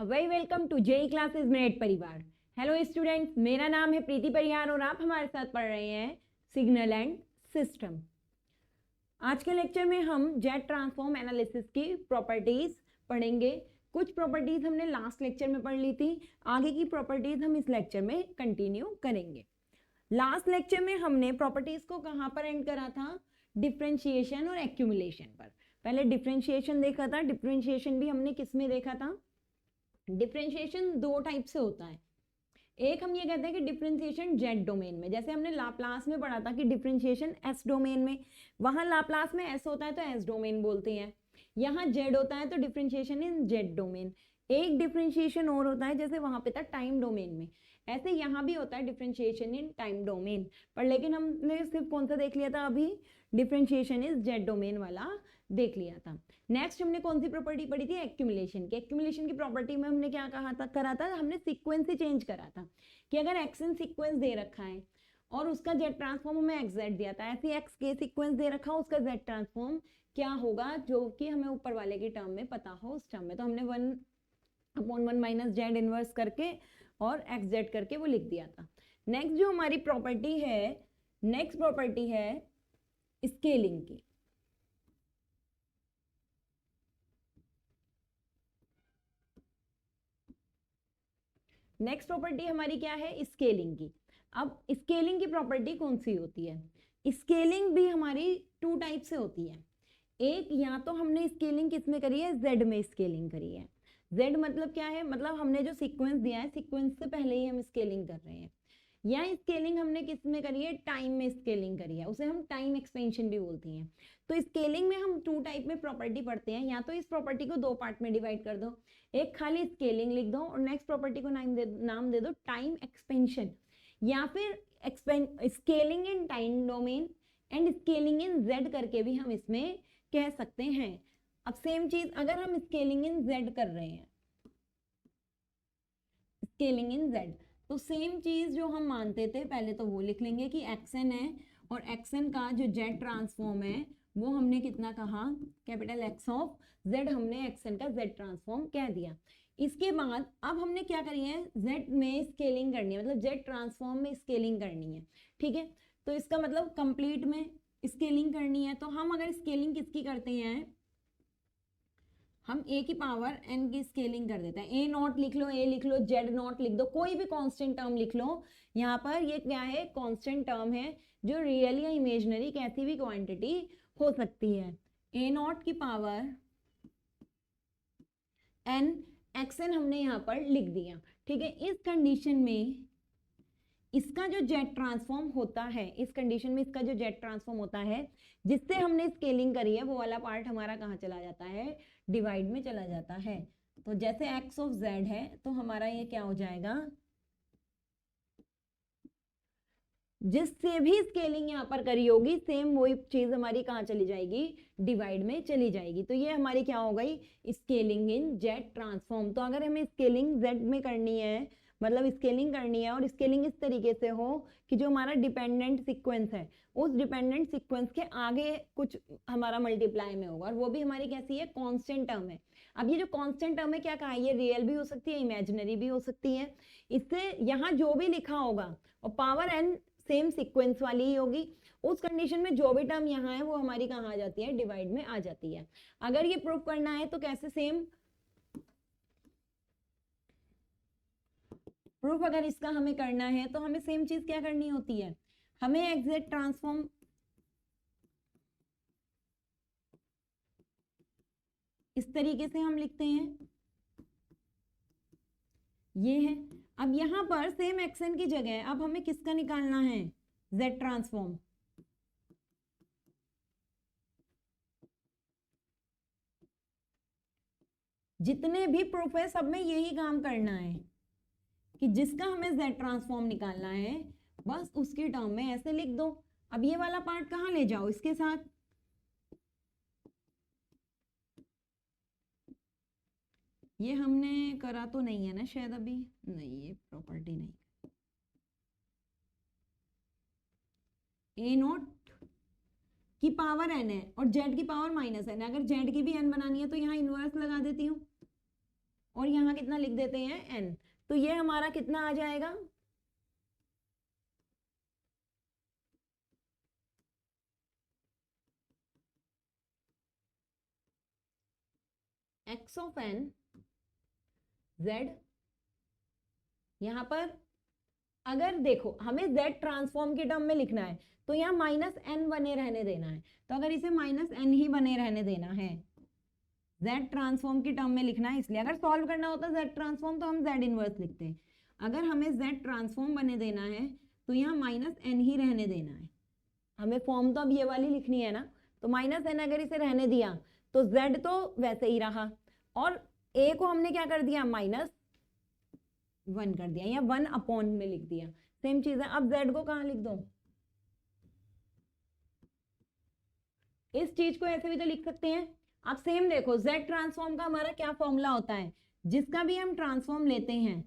Very welcome to JE classes Meerut परिवार। Hello students, मेरा नाम है प्रीति परिहार और आप हमारे साथ पढ़ रहे हैं सिग्नल एंड सिस्टम। आज के लेक्चर में हम जेट ट्रांसफॉर्म एनालिसिस की प्रॉपर्टीज पढ़ेंगे। कुछ प्रॉपर्टीज हमने लास्ट लेक्चर में पढ़ ली थी, आगे की प्रॉपर्टीज हम इस लेक्चर में कंटिन्यू करेंगे। लास्ट लेक्चर में हमने प्रॉपर्टीज को कहाँ पर एंड करा था? डिफरेंशिएशन और एक्यूमुलेशन पर। पहले डिफरेंशिएशन देखा था, डिफरेंशिएशन भी हमने किस में देखा था? डिफरेंशिएशन दो टाइप से होता है। एक हम ये कहते हैं कि डिफरेंशिएशन जेड डोमेन में, जैसे हमने लाप्लास में पढ़ा था कि डिफरेंशिएशन एस डोमेन में, वहां लाप्लास में एस होता है तो एस डोमेन बोलते हैं, यहाँ जेड होता है तो डिफरेंशिएशन इन जेड डोमेन। एक डिफरेंशिएशन और होता है जैसे वहां पे था टाइम डोमेन में, ऐसे यहाँ भी होता है डिफरेंशिएशन इन टाइम डोमेन पर, लेकिन हमने सिर्फ कौन सा देख लिया था अभी? डिफरेंशिएशन इज जेड डोमेन वाला देख लिया था। नेक्स्ट हमने कौन सी प्रॉपर्टी पढ़ी थी? एक्यूमुलेशन की। एक्यूमुलेशन की प्रॉपर्टी में हमने क्या कहा था, करा था? हमने सीक्वेंस ही चेंज करा था कि अगर एक्स इन सीक्वेंस दे रखा है और उसका जेड ट्रांसफॉर्म हमें एक्स जेड दिया था, ऐसे एक्स के सीक्वेंस दे रखा, उसका जेड ट्रांसफॉर्म क्या होगा जो कि हमें ऊपर वाले की टर्म में पता हो उस टर्म में, तो हमने 1/1 माइनस जेड इनवर्स करके और एक्स जेड करके वो लिख दिया था। नेक्स्ट जो हमारी प्रॉपर्टी है, नेक्स्ट प्रॉपर्टी है स्केलिंग की। नेक्स्ट प्रॉपर्टी हमारी क्या है? स्केलिंग की। अब स्केलिंग की प्रॉपर्टी कौन सी होती है? स्केलिंग भी हमारी टू टाइप से होती है। एक, या तो हमने स्केलिंग किस में करी है? जेड में स्केलिंग करी है। जेड मतलब क्या है? मतलब हमने जो सीक्वेंस दिया है, सीक्वेंस से पहले ही हम स्केलिंग कर रहे हैं। या स्केलिंग हमने किस में करी है? टाइम में स्केलिंग करी है, उसे हम टाइम एक्सपेंशन भी बोलती हैं। तो स्केलिंग में हम टू टाइप में प्रॉपर्टी पढ़ते हैं, या तो इस प्रॉपर्टी को दो पार्ट में डिवाइड कर दो, एक खाली स्केलिंग लिख दो और नेक्स्ट प्रॉपर्टी को नाम दे दो टाइम एक्सपेंशन, या फिर scaling in time domain and scaling in Z करके भी हम इसमें कह सकते हैं। अब सेम चीज अगर हम स्केलिंग इन जेड कर रहे हैं, स्केलिंग इन जेड, तो सेम चीज जो हम मानते थे पहले तो वो लिख लेंगे कि एक्सएन है, और एक्सएन का जो जेड ट्रांसफॉर्म है वो हमने कितना कहा? कैपिटल एक्स ऑफ जेड, हमने एक्सएन का जेड ट्रांसफॉर्म कह दिया। इसके बाद अब हमने क्या करी है? जेड में स्केलिंग करनी है, मतलब जेड ट्रांसफॉर्म में स्केलिंग करनी है। ठीक है, तो इसका मतलब कंप्लीट में स्केलिंग करनी है। तो हम अगर स्केलिंग किसकी करते हैं? हम ए की पावर एन की स्केलिंग कर देते हैं। ए नॉट लिख लो, ए लिख लो, जेड नॉट लिख दो, कोई भी कांस्टेंट टर्म लिख लो। यहाँ पर ये क्या है? कांस्टेंट टर्म है जो रियल या इमेजिनरी कैसी भी क्वांटिटी हो सकती है। ए नॉट की पावर एन, एक्स एन हमने यहाँ पर लिख दिया। ठीक है, इस कंडीशन में इसका जो जेड ट्रांसफॉर्म होता है, इस कंडीशन में इसका जो जेड ट्रांसफॉर्म होता है जिससे हमने स्केलिंग करी है, वो वाला पार्ट हमारा कहाँ चला जाता है? डिवाइड में चला जाता है। तो जैसे एक्स ऑफ जेड है तो हमारा ये क्या हो जाएगा? जिससे भी स्केलिंग यहाँ पर करी होगी सेम वही चीज हमारी कहाँ चली जाएगी? डिवाइड में चली जाएगी। तो ये हमारी क्या हो गई? स्केलिंग इन जेड ट्रांसफॉर्म। तो अगर हमें स्केलिंग जेड में करनी है, मतलब स्केलिंग करनी है, और स्केलिंग इस तरीके से हो कि जो हमारा डिपेंडेंट सीक्वेंस है उस डिपेंडेंट सीक्वेंस के आगे कुछ हमारा मल्टीप्लाई में होगा, और वो भी हमारी कैसी है? कांस्टेंट टर्म है। अब ये जो कांस्टेंट टर्म है क्या कहा? ये रियल भी हो सकती है, इमेजिनरी भी हो सकती है। इससे यहाँ जो भी लिखा होगा और पावर एन सेम सीक्वेंस वाली ही होगी, उस कंडीशन में जो भी टर्म यहाँ है वो हमारी कहाँ आ जाती है? डिवाइड में आ जाती है। अगर ये प्रूफ करना है तो कैसे? सेम प्रूफ अगर इसका हमें करना है तो हमें सेम चीज क्या करनी होती है? हमें एग्जैक्ट ट्रांसफॉर्म इस तरीके से हम लिखते हैं, ये है। अब यहां पर सेम एक्शन की जगह अब हमें किसका निकालना है? Z transform. जितने भी प्रूफ है सब में यही काम करना है कि जिसका हमें जेड ट्रांसफॉर्म निकालना है बस उसकी टर्म में ऐसे लिख दो। अब ये वाला पार्ट कहाँ ले जाओ? इसके साथ ये हमने करा तो नहीं है ना शायद अभी? नहीं, ये प्रॉपर्टी नहीं। ए नॉट की पावर एन है और जेड की पावर माइनस एन है, अगर जेड की भी एन बनानी है तो यहाँ इनवर्स लगा देती हूँ। और यहाँ कितना लिख देते हैं n। तो ये हमारा कितना आ जाएगा, x ऑफ n z। यहाँ पर अगर देखो हमें z ट्रांसफॉर्म के टर्म में लिखना है तो यहाँ माइनस n बने रहने देना है, तो अगर इसे माइनस n ही बने रहने देना है, z ट्रांसफॉर्म के टर्म में लिखना है, इसलिए अगर सॉल्व करना होता z ट्रांसफॉर्म तो हम z इनवर्स लिखते हैं। अगर हमें z ट्रांसफॉर्म बने देना है तो यहाँ माइनस n ही रहने देना है। हमें फॉर्म तो अब ये वाली लिखनी है ना, तो माइनस n अगर इसे रहने दिया तो z तो वैसे ही रहा, और a को हमने क्या कर दिया, -1 कर दिया, या 1 अपॉन में लिख दिया। सेम चीज है, अब z को कहाँ लिख दो, इस चीज को ऐसे भी तो लिख सकते हैं। अब सेम देखो z ट्रांसफॉर्म का हमारा क्या फॉर्मूला होता है, जिसका भी हम ट्रांसफॉर्म लेते हैं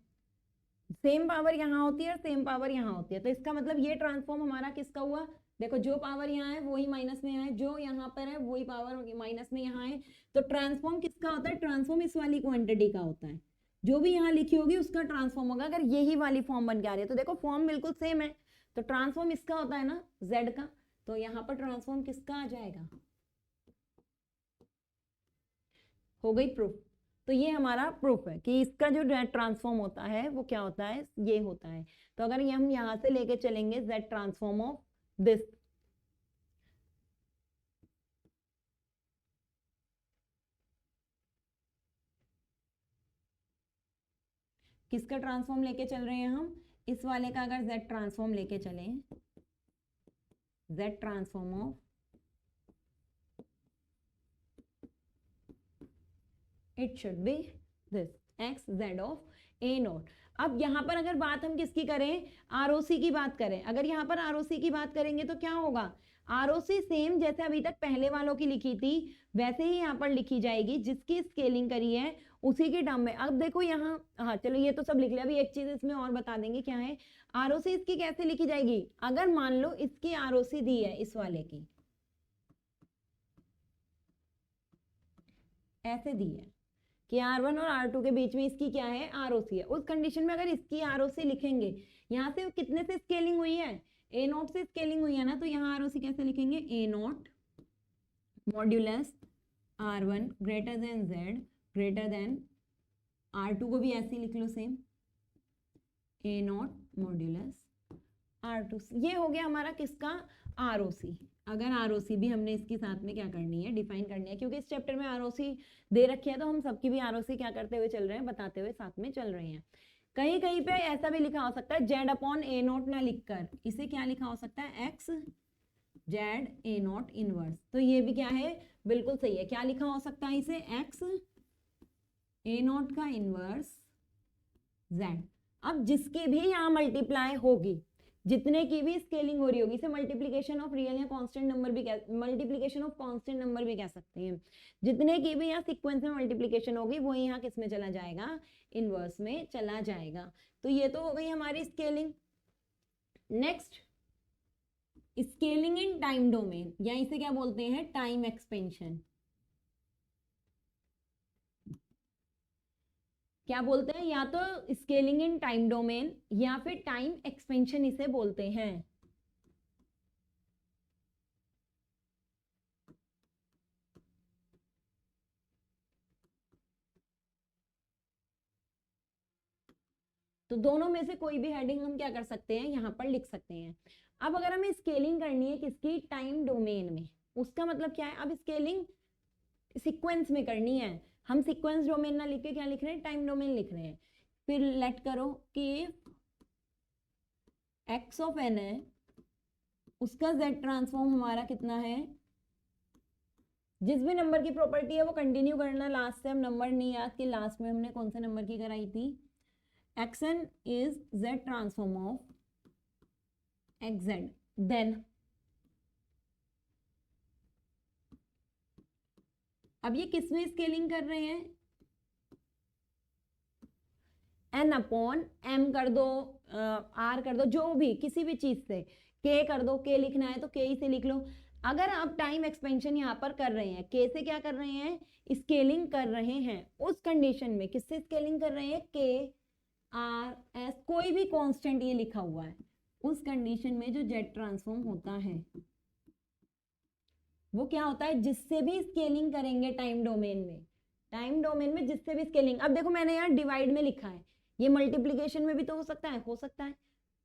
सेम पावर यहाँ होती है और सेम पावर यहाँ होती है, तो इसका मतलब ये ट्रांसफॉर्म हमारा किसका हुआ, देखो जो पावर यहाँ है वही माइनस में है, जो यहाँ पर है वही पावर माइनस में यहाँ है, तो ट्रांसफॉर्म किसका होता है, ट्रांसफॉर्म इस वाली क्वांटिटी का होता है, जो भी यहाँ लिखी होगी उसका ट्रांसफॉर्म होगा। अगर यही वाली फॉर्म बन के आ रही है तो देखो फॉर्म बिल्कुल सेम है, तो ट्रांसफॉर्म इसका होता है ना z का, तो यहाँ पर ट्रांसफॉर्म किसका आ जाएगा, हो गई प्रूफ। तो ये हमारा प्रूफ है कि इसका जो ट्रांसफॉर्म होता है वो क्या होता है, ये होता है। तो अगर ये हम यहाँ से लेके चलेंगे z ट्रांसफॉर्म ऑफ दिस, किसका ट्रांसफॉर्म लेके चल रहे हैं हम, इस वाले का अगर z ट्रांसफॉर्म लेके चलें, z transform of it should be this x z of a not. अब यहाँ पर अगर बात हम किसकी करें, ROC की बात करें, अगर यहाँ पर ROC की बात करेंगे तो क्या होगा, ROC सेम जैसे अभी तक पहले वालों की लिखी थी वैसे ही यहाँ पर लिखी जाएगी, जिसकी स्केलिंग करी है उसी के टर्म में। अब देखो यहाँ, हाँ चलो ये तो सब लिख लिया, अभी एक चीज इसमें और बता देंगे क्या है, ROC इसकी कैसे लिखी जाएगी, अगर मान लो इसकी ROC दी है इस वाले की, ऐसे दी है कि R1 और R2 के बीच में इसकी क्या है, ROC है, उस कंडीशन में अगर इसकी ROC लिखेंगे, यहाँ से कितने से स्केलिंग हुई है, A नॉट से स्केलिंग हुई है ना, तो यहाँ ROC कैसे लिखेंगे, A not modulus R1 greater than Z greater than R2 को भी ऐसे लिख लो same, A not modulus R2। ये हो गया हमारा किसका, ROC। अगर ROC भी हमने इसके साथ में क्या करनी है, डिफाइन करनी है, क्योंकि इस चैप्टर में ROC दे रखी है तो हम सबकी भी ROC क्या करते हुए चल रहे हैं, बताते हुए साथ में चल रहे हैं। कहीं कहीं पे ऐसा भी लिखा हो सकता है z अपॉन a नॉट ना लिखकर, इसे क्या लिखा हो सकता है, x z a not inverse, तो ये भी क्या है, बिल्कुल सही है। क्या लिखा हो सकता है इसे, x a नॉट का इनवर्स z। अब जिसकी भी यहाँ मल्टीप्लाई होगी, जितने की भी स्केलिंग हो रही होगी, इसे मल्टीप्लीकेशन ऑफ रियल या कांस्टेंट नंबर भी मल्टीप्लीकेशन ऑफ कांस्टेंट नंबर भी कह सकते हैं, जितने की भी यहाँ सीक्वेंस में मल्टीप्लीकेशन होगी वो यहाँ किस में चला जाएगा, इनवर्स में चला जाएगा। तो ये तो हो गई हमारी स्केलिंग। नेक्स्ट स्केलिंग इन टाइम डोमेन, या इसे क्या बोलते हैं, टाइम एक्सपेंशन। क्या बोलते हैं, या तो स्केलिंग इन टाइम डोमेन या फिर टाइम एक्सपेंशन इसे बोलते हैं। तो दोनों में से कोई भी हेडिंग हम क्या कर सकते हैं, यहाँ पर लिख सकते हैं। अब अगर हमें स्केलिंग करनी है किसकी, टाइम डोमेन में, उसका मतलब क्या है, अब स्केलिंग सीक्वेंस में करनी है, हम सीक्वेंस डोमेन ना लिख के क्या लिख रहे हैं, टाइम डोमेन लिख रहे हैं। फिर लेट करो कि x ऑफ n है, उसका z ट्रांसफॉर्म हमारा कितना है, जिस भी नंबर की प्रॉपर्टी है वो कंटिन्यू करना, लास्ट से हम नंबर नहीं याद कि लास्ट में हमने कौन से नंबर की कराई थी, xn is z transform of xz। Then अब ये किस में स्केलिंग कर रहे हैं, n अपॉन m कर दो, r कर दो, जो भी किसी भी चीज से, k कर दो, k लिखना है तो k ही से लिख लो। अगर आप टाइम एक्सपेंशन यहाँ पर कर रहे हैं, के से क्या कर रहे हैं, स्केलिंग कर रहे हैं, उस कंडीशन में किससे स्केलिंग कर रहे हैं, के आर एस, कोई भी कांस्टेंट ये लिखा हुआ है, उस कंडीशन में जो जेड ट्रांसफॉर्म होता है वो क्या होता है, जिससे भी स्केलिंग करेंगे टाइम डोमेन में, टाइम डोमेन में जिससे भी स्केलिंग, अब देखो मैंने यहाँ डिवाइड में लिखा है, ये मल्टीप्लीकेशन में भी तो हो सकता है, हो सकता है,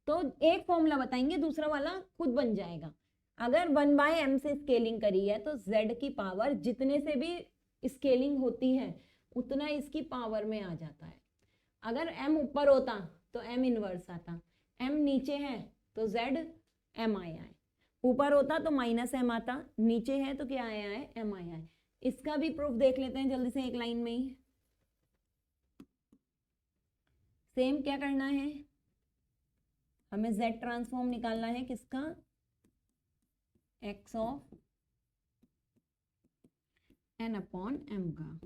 तो एक फॉर्मूला बताएंगे, दूसरा वाला खुद बन जाएगा। अगर 1/m से स्केलिंग करी है तो z की पावर जितने से भी स्केलिंग होती है उतना इसकी पावर में आ जाता है। अगर m ऊपर होता तो m इनवर्स आता, m नीचे है तो z m आया है, ऊपर होता तो -m आता, नीचे है तो क्या आया है, m आया है। इसका भी प्रूफ देख लेते हैं जल्दी से एक लाइन में ही। सेम क्या करना है, हमें z ट्रांसफॉर्म निकालना है, किसका, x of n upon m का।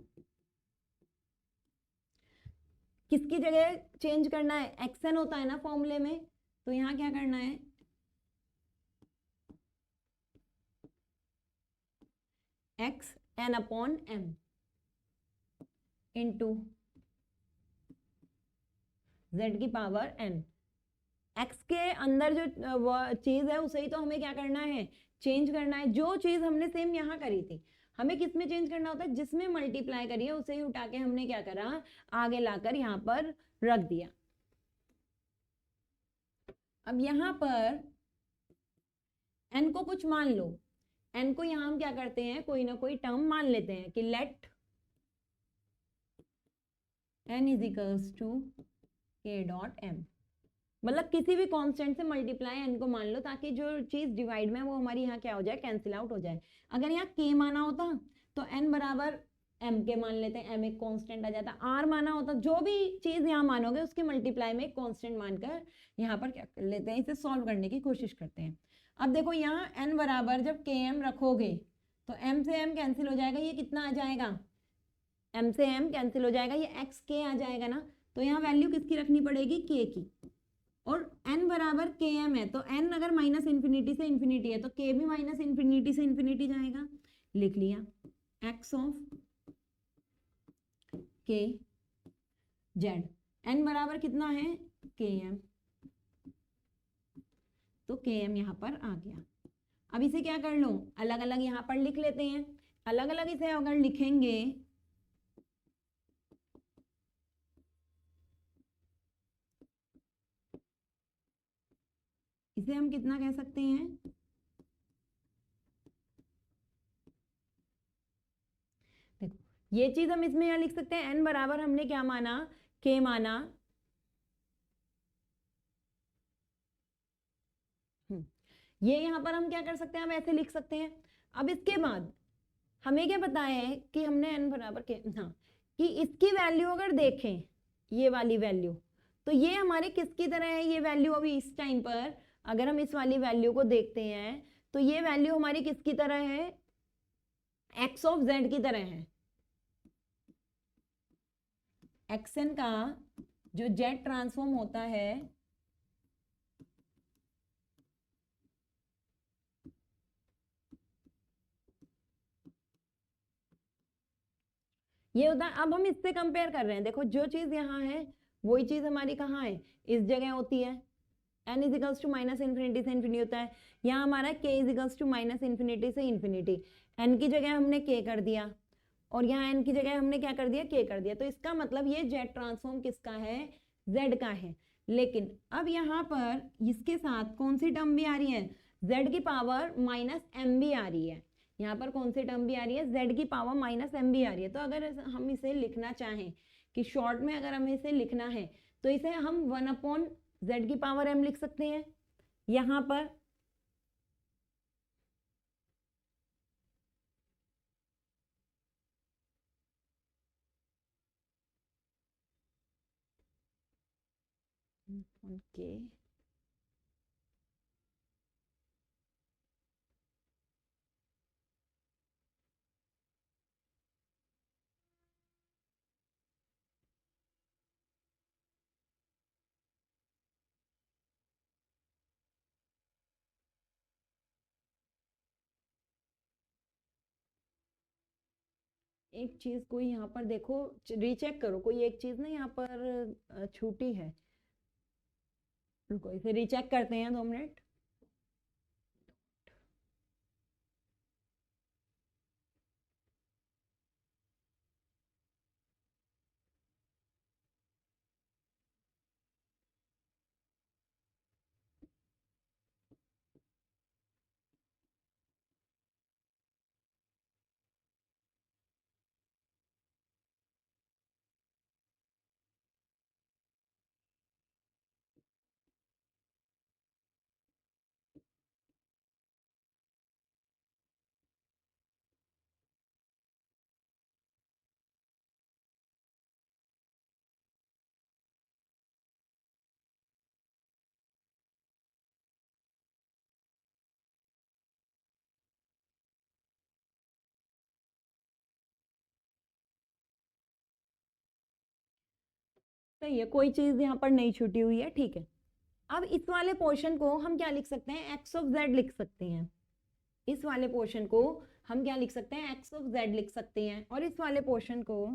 किसकी जगह चेंज करना है, xn होता है ना फॉर्मूले में, तो यहां क्या करना है, x n upon m into z की पावर n। x के अंदर जो चीज है उसे ही तो हमें क्या करना है, चेंज करना है। जो चीज हमने सेम यहाँ करी थी, हमें किस में चेंज करना होता है, जिसमें मल्टीप्लाई करी है उसे ही उठा के हमने क्या करा, आगे लाकर यहाँ पर रख दिया। अब यहाँ पर n को कुछ मान लो, n को यहाँ हम क्या करते हैं, कोई ना कोई टर्म मान लेते हैं कि let n is equals to k dot m, मतलब किसी भी कांस्टेंट से मल्टीप्लाई n को मान लो ताकि जो चीज डिवाइड में वो हमारी यहाँ क्या हो जाए, कैंसिल आउट हो जाए। अगर यहाँ k माना होता तो n बराबर m के मान लेते हैं, m एक कांस्टेंट आ जाता, r माना होता, जो भी चीज यहाँ मानोगे उसके मल्टीप्लाई में एक कांस्टेंट मानकर यहाँ पर क्या कर लेते हैं, इसे सॉल्व करने की कोशिश करते हैं। अब देखो यहाँ n बराबर जब km रखोगे तो m से m कैंसिल हो जाएगा, ये कितना आ जाएगा, m से m कैंसिल हो जाएगा, ये xk आ जाएगा ना, तो यहाँ वैल्यू किसकी रखनी पड़ेगी, k की, और n बराबर km है तो n अगर माइनस इन्फिनिटी से इन्फिनिटी है तो k भी माइनस इन्फिनिटी से इन्फिनिटी जाएगा, लिख लिया x of k z, n बराबर कितना है, km, तो km यहाँ पर आ गया। अब इसे क्या कर लो, अलग अलग यहाँ पर लिख लेते हैं, अलग अलग इसे अगर लिखेंगे इसे हम कितना कह सकते हैं, देखो ये चीज हम इसमें यहां लिख सकते हैं, n बराबर हमने क्या माना, k माना, ये यहां पर हम क्या कर सकते हैं, हम ऐसे लिख सकते हैं। अब इसके बाद हमें क्या पता है कि हमने n बराबर के, हाँ, कि इसकी वैल्यू अगर देखें, ये वाली वैल्यू, तो ये हमारे किसकी तरह है, ये वैल्यू अभी इस टाइम पर अगर हम इस वाली वैल्यू को देखते हैं तो ये वैल्यू हमारी किसकी तरह है, x ऑफ z की तरह है। xn का जो z ट्रांसफॉर्म होता है ये होता है। अब हम इससे कंपेयर कर रहे हैं, देखो जो चीज यहाँ है वही चीज हमारी कहाँ है, इस जगह होती है, n equals to minus infinity से इन्फिनिटी होता है, यहाँ हमारा k equals to minus infinity से इन्फिनिटी, n की जगह हमने k कर दिया और यहाँ n की जगह हमने क्या कर दिया, k कर दिया, तो इसका मतलब ये z ट्रांसफॉर्म किसका है, z का है। लेकिन अब यहाँ पर इसके साथ कौन सी टर्म भी आ रही है, z की पावर माइनस m भी आ रही है, यहाँ पर कौन सी टर्म भी आ रही है, z की पावर माइनस m भी आ रही है। तो अगर हम इसे लिखना चाहें कि शॉर्ट में अगर हमें इसे लिखना है तो इसे हम 1/z की पावर m लिख सकते हैं यहाँ पर, okay. एक चीज कोई यहाँ पर देखो, रीचेक करो, कोई एक चीज ना यहाँ पर छूटी है। रुको इसे रीचेक करते हैं 2 मिनट। तो ये कोई चीज यहाँ पर नहीं छूटी हुई है, ठीक है। अब इस वाले पोर्शन को हम क्या लिख सकते हैं, एक्स ऑफ जेड लिख सकते हैं। इस वाले पोर्शन को हम क्या लिख सकते हैं, एक्स ऑफ जेड लिख सकते हैं। और इस वाले पोर्शन को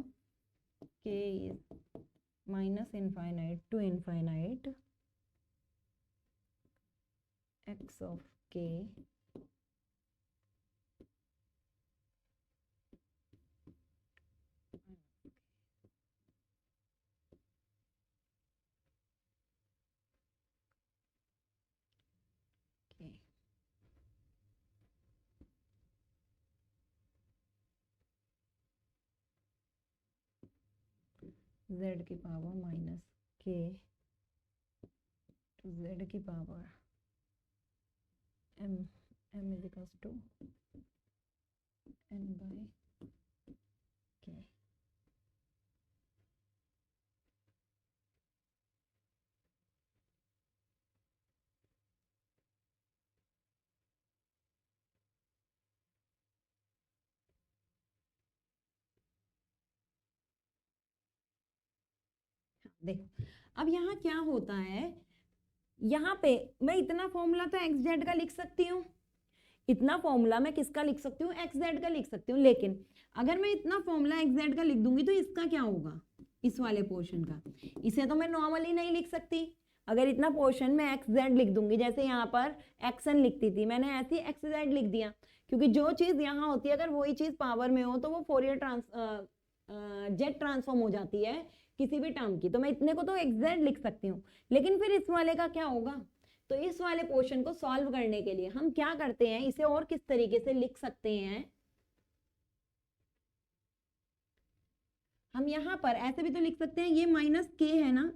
K minus infinite to infinite X of K Z की power minus K to Z की power M is equals to N by K. देखो अब यहाँ क्या होता है, यहाँ पे मैं इतना फॉर्मूला तो एक्स जेड का लिख सकती हूँ, इतना फॉर्मूला मैं किसका लिख सकती हूँ, एक्स जेड का लिख सकती हूँ। लेकिन अगर मैं इतना फॉर्मूला एक्स जेड का लिख दूंगी तो इसका क्या होगा, इस वाले पोर्शन का, इसे तो मैं नॉर्मली नहीं लिख सकती। अगर इतना पोर्शन में एक्स जेड लिख दूंगी, जैसे यहाँ पर एक्स एन लिखती थी, मैंने ऐसे ही एक्स जेड लिख दिया, क्योंकि जो चीज यहाँ होती है अगर वही चीज पावर में हो तो वो फोरियर जेड ट्रांसफॉर्म हो जाती है किसी भी टर्म की। तो मैं इतने को तो एक्स जेड लिख सकती हूँ, लेकिन फिर इस वाले का क्या होगा। तो इस वाले पोर्शन को सॉल्व करने के लिए हम क्या करते हैं, इसे और किस तरीके से लिख सकते हैं, हम यहाँ पर ऐसे भी तो लिख सकते हैं, ये माइनस के है ना,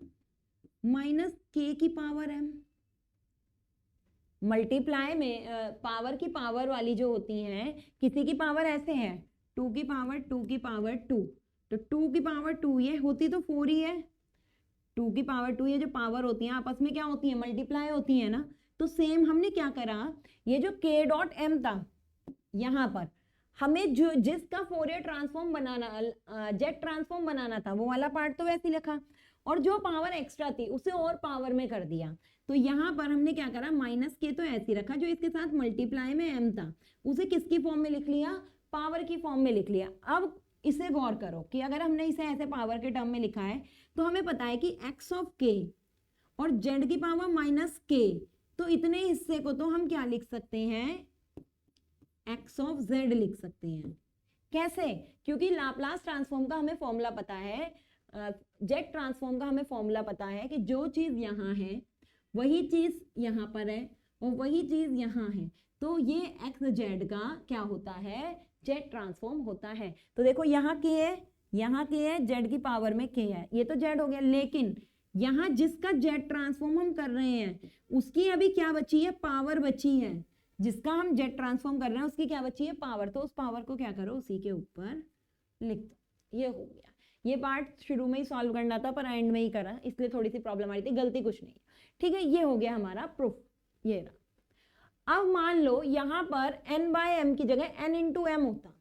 माइनस के की पावर एम, मल्टीप्लाई में पावर की पावर वाली जो होती हैं, किसी की पावर ऐसे है 2 की पावर 2 की पावर 2, तो 2 की पावर 2 ये होती तो 4 ही है। 2 की पावर 2 ये जो पावर होती है आपस में क्या होती है, मल्टीप्लाई होती है ना। तो सेम हमने क्या करा, ये जो k डॉट m था यहाँ पर हमें जो जिसका फोरियर ट्रांसफॉर्म बनाना, जेड ट्रांसफॉर्म बनाना था, वो वाला पार्ट तो वैसे लिखा, और जो पावर एक्स्ट्रा थी उसे और पावर में कर दिया। तो यहाँ पर हमने क्या करा, माइनस के तो ऐसे रखा, जो इसके साथ मल्टीप्लाई में m था उसे किसकी फॉर्म में लिख लिया, पावर की फॉर्म में लिख लिया। अब इसे गौर करो कि अगर हमने इसे ऐसे पावर के टर्म में लिखा है तो हमें पता है कि x ऑफ k और z की पावर माइनस k, तो इतने हिस्से को तो हम क्या लिख सकते हैं, x ऑफ z लिख सकते हैं। कैसे, क्योंकि लाप्लास ट्रांसफॉर्म का हमें फॉर्मूला पता है, जेड ट्रांसफॉर्म का हमें फॉर्मूला पता है कि जो चीज यहाँ है वही चीज यहाँ पर है और वही चीज यहाँ है, तो ये एक्स जेड का क्या होता है, जेड ट्रांसफॉर्म होता है। तो देखो यहाँ के है, यहाँ के है, जेड की पावर में के है, ये तो जेड हो गया। लेकिन यहाँ जिसका जेड ट्रांसफॉर्म हम कर रहे हैं उसकी अभी क्या बची है, पावर बची है। जिसका हम जेड ट्रांसफॉर्म कर रहे हैं उसकी क्या बची है, पावर। तो उस पावर को क्या करो, उसी के ऊपर लिख दो। ये हो गया। ये पार्ट शुरू में ही सॉल्व करना था पर एंड में ही करा, इसलिए थोड़ी सी प्रॉब्लम आ रही थी, गलती कुछ नहीं। ठीक है, ये हो गया हमारा प्रूफ, ये रहा। अब मान लो यहाँ पर n बाय m की जगह n इंटू एम होता,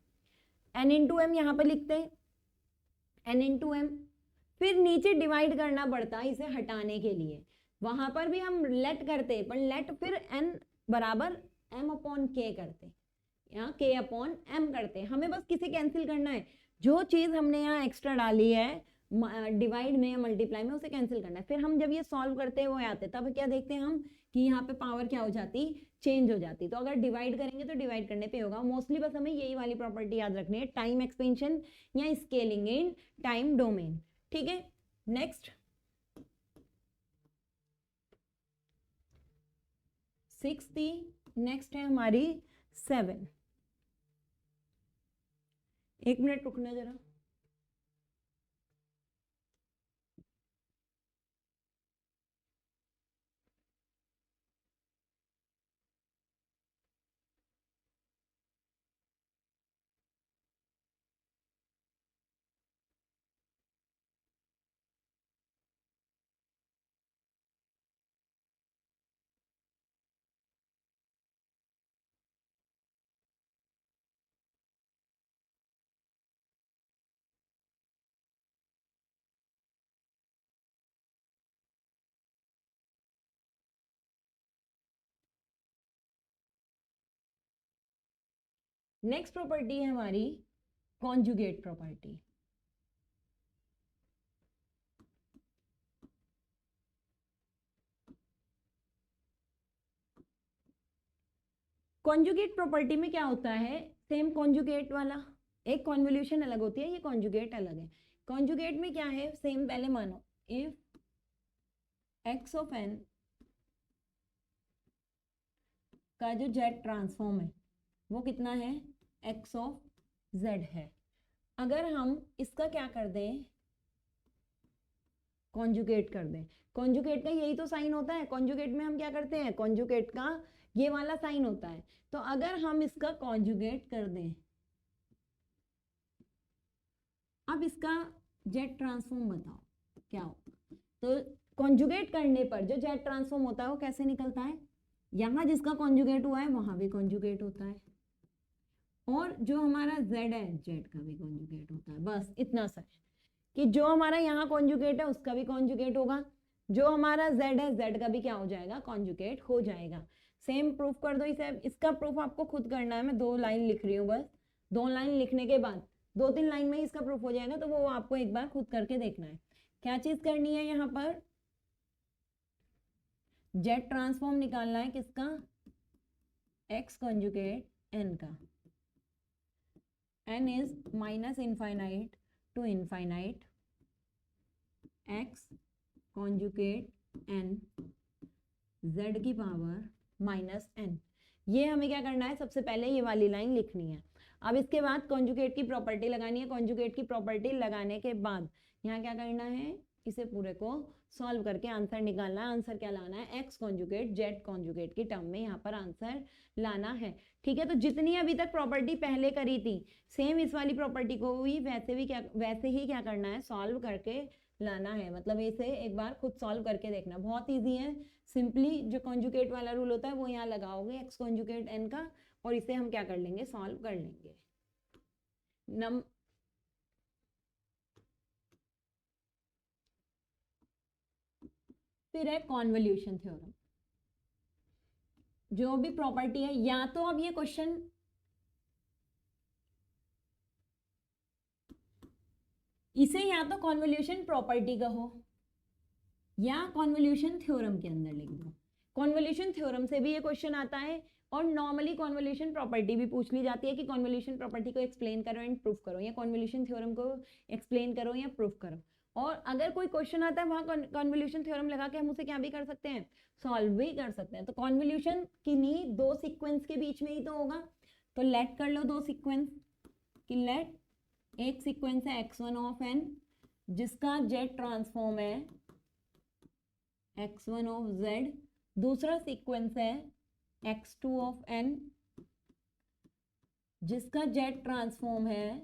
n इंटू एम यहाँ पर लिखते हैं, n इंटू एम, फिर नीचे डिवाइड करना पड़ता इसे हटाने के लिए। वहां पर भी हम लेट करते, पर लेट फिर n बराबर m अपॉन k करते, यहाँ k अपॉन m करते। हमें बस किसे कैंसिल करना है, जो चीज़ हमने यहाँ एक्स्ट्रा डाली है डिवाइड में या मल्टीप्लाई में, उसे कैंसिल करना है। फिर हम जब ये सॉल्व करते हैं वो आते तब क्या देखते हैं हम कि यहाँ पे पावर क्या हो जाती, चेंज हो जाती। तो अगर डिवाइड करेंगे तो डिवाइड करने पे होगा। मोस्टली बस हमें यही वाली प्रॉपर्टी याद रखनी है, टाइम एक्सपेंशन या स्केलिंग इन टाइम डोमेन। ठीक है, नेक्स्ट 6 थी, नेक्स्ट है हमारी 7। एक मिनट रुकना जरा। नेक्स्ट प्रॉपर्टी है हमारी कॉन्जुगेट प्रॉपर्टी। कॉन्जुगेट प्रॉपर्टी में क्या होता है, सेम कॉन्जुगेट वाला, एक कॉन्वोल्यूशन अलग होती है, ये कॉन्जुगेट अलग है। कॉन्जुगेट में क्या है, सेम पहले मानो इफ x ऑफ n का जो z ट्रांसफॉर्म है वो कितना है, x ऑफ z है। अगर हम इसका क्या कर दें, कॉन्जुगेट कर दें, कॉन्जुगेट का यही तो साइन होता है, कॉन्जुगेट में हम क्या करते हैं, कॉन्जुगेट का ये वाला साइन होता है। तो अगर हम इसका कॉन्जुगेट कर दें, अब इसका जेट ट्रांसफॉर्म बताओ क्या होगा। तो कॉन्जुगेट करने पर जो जेट ट्रांसफॉर्म होता है वो कैसे निकलता है, यहां जिसका कॉन्जुगेट हुआ है वहां भी कॉन्जुगेट होता है, और जो हमारा z है z का भी कॉन्जुगेट होता है। बस इतना सा कि जो हमारा यहाँ कॉन्जुगेट है उसका भी कॉन्जुगेट होगा, जो हमारा z है z का भी क्या हो जाएगा, कॉन्जुगेट हो जाएगा। सेम प्रूफ कर दो इसे। इसका प्रूफ आपको खुद करना है, मैं 2 लाइन लिख रही हूँ बस। 2 लाइन लिखने के बाद 2-3 लाइन में इसका प्रूफ हो जाएगा, तो वो आपको एक बार खुद करके देखना है। क्या चीज करनी है, यहाँ पर जेट ट्रांसफॉर्म निकालना है किसका, x कॉन्जुगेट n का। n is minus infinite to infinite x conjugate n z की पावर माइनस n। ये हमें क्या करना है, सबसे पहले ये वाली लाइन लिखनी है। अब इसके बाद कॉन्जुगेट की प्रॉपर्टी लगानी है। कॉन्जुगेट की प्रॉपर्टी लगाने के बाद यहाँ क्या करना है, इसे पूरे को सॉल्व करके आंसर निकालना है। आंसर क्या लाना है, एक्स कॉन्जुगेट जेड कॉन्जुगेट की टर्म में यहाँ पर आंसर लाना है। ठीक है, तो जितनी अभी तक प्रॉपर्टी पहले करी थी सेम इस वाली प्रॉपर्टी को भी वैसे ही क्या करना है, सॉल्व करके लाना है। मतलब इसे एक बार खुद सॉल्व करके देखना, बहुत ईजी है। सिंपली जो कॉन्जुगेट वाला रूल होता है वो यहाँ लगाओगे एक्स कॉन्जुगेट एन का, और इसे हम क्या कर लेंगे, सॉल्व कर लेंगे। फिर है कॉन्वोल्यूशन थ्योरम। जो भी प्रॉपर्टी है, या तो अब ये क्वेश्चन इसे या तो कॉन्वोल्यूशन प्रॉपर्टी का हो या कॉन्वोल्यूशन थ्योरम के अंदर लिख दो। कॉन्वोल्यूशन थ्योरम से भी ये क्वेश्चन आता है, और नॉर्मली कॉन्वोल्यूशन प्रॉपर्टी भी पूछ ली जाती है कि कॉन्वोल्यूशन प्रॉपर्टी को एक्सप्लेन करो एंड प्रूफ करो, या कॉन्वोल्यूशन थ्योरम को एक्सप्लेन करो या प्रूफ करो। और अगर कोई क्वेश्चन आता है वहां कॉन्वोल्यूशन थ्योरम लगा के हम उसे क्या भी कर सकते हैं, सॉल्व भी कर सकते हैं। तो कॉन्वोल्यूशन किन्हीं 2 सीक्वेंस के बीच में ही तो होगा। तो लेट कर लो 2 सीक्वेंस कि लेट एक सीक्वेंस है x1 ऑफ n जिसका z ट्रांसफॉर्म है x1 ऑफ z, दूसरा सीक्वेंस है x2 ऑफ n जिसका z ट्रांसफॉर्म है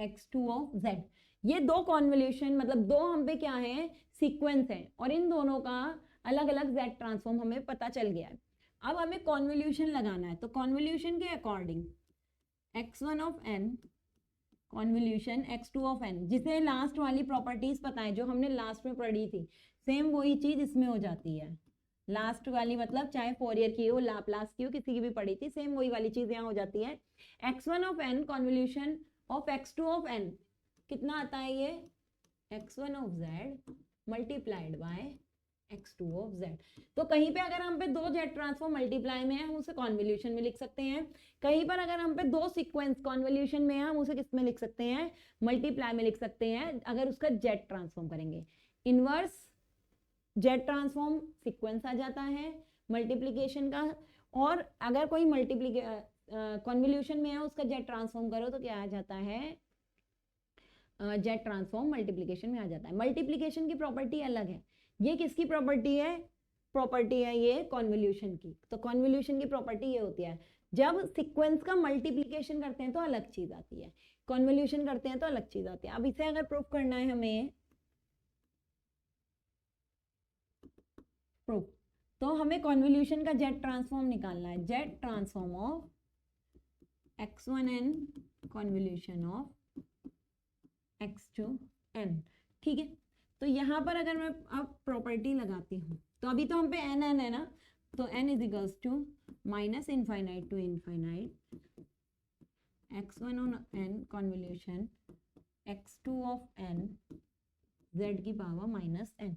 x2 ऑफ z। ये 2 कॉन्वोल्यूशन मतलब 2 हम पे क्या है, सीक्वेंस है, और इन दोनों का अलग अलग z ट्रांसफॉर्म हमें पता चल गया है। अब हमें कॉन्वोल्यूशन लगाना है, तो कॉन्वोल्यूशन के according x1 of n convolution x2 of n, जिसे लास्ट वाली प्रॉपर्टीज पता है जो हमने लास्ट में पढ़ी थी, सेम वही चीज इसमें हो जाती है। लास्ट वाली मतलब चाहे फोरियर की हो, लाप्लास की हो, किसी की भी पड़ी थी, सेम वही वाली चीज यहाँ हो जाती है। x1 of n convolution of x2 of n कितना आता है ये, x1 of z multiplied by x2 of z। तो कहीं पे अगर हम पे दो जेट ट्रांसफॉर्म मल्टीप्लाई में है हम उसे कॉन्वोल्यूशन में लिख सकते हैं, कहीं पर अगर हम पे दो सीक्वेंस कॉन्वोल्यूशन में है हम उसे किस में लिख सकते हैं, मल्टीप्लाई में लिख सकते हैं, अगर उसका जेट ट्रांसफॉर्म करेंगे। इनवर्स जेट ट्रांसफॉर्म सीक्वेंस आ जाता है मल्टीप्लीकेशन का, और अगर कोई कॉन्वोल्यूशन में है उसका जेट ट्रांसफॉर्म करो तो क्या आ जाता है, जेट ट्रांसफॉर्म मल्टीप्लीकेशन में आ जाता है। मल्टीप्लीकेशन की प्रॉपर्टी अलग है, ये किसकी प्रॉपर्टी है, प्रॉपर्टी है ये कॉन्वोल्यूशन की। तो कॉन्वोल्यूशन की प्रॉपर्टी ये होती है, जब सीक्वेंस का मल्टीप्लीकेशन करते हैं तो अलग चीज आती है, कॉन्वोल्यूशन करते हैं तो अलग चीज आती है। अब इसे अगर प्रूफ करना है हमें प्रूफ, तो हमें कॉन्वोल्यूशन का जेट ट्रांसफॉर्म निकालना है, jet transform of x1n convolution of x2n। ठीक है, तो यहाँ पर अगर मैं अब प्रॉपर्टी लगाती हूँ तो अभी तो हम पे n है ना, तो n is equals to minus infinite to infinite x1 on n convolution x2 of n z की पावर माइनस n।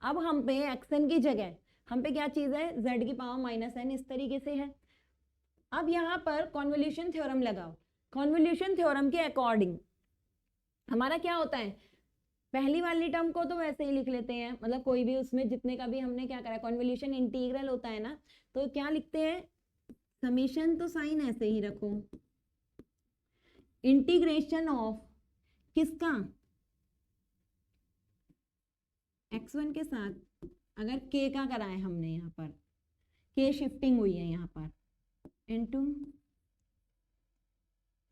अब हम पे xn की जगह हम पे क्या चीज है, z की पावर माइनस n, इस तरीके से है। अब यहाँ पर कॉन्वोल्यूशन थ्योरम लगाओ, कॉन्वोल्यूशन थ्योरम के अकॉर्डिंग हमारा क्या होता है, पहली वाली टर्म को तो वैसे ही लिख लेते हैं, मतलब कोई भी उसमें जितने का भी हमने क्या करा, कॉन्वोल्यूशन इंटीग्रल होता है ना, तो क्या लिखते हैं, समेशन तो साइन ऐसे ही रखो, इंटीग्रेशन ऑफ किसका, x1 के साथ अगर k का करा है हमने, यहाँ पर k शिफ्टिंग हुई है यहाँ पर, इनटू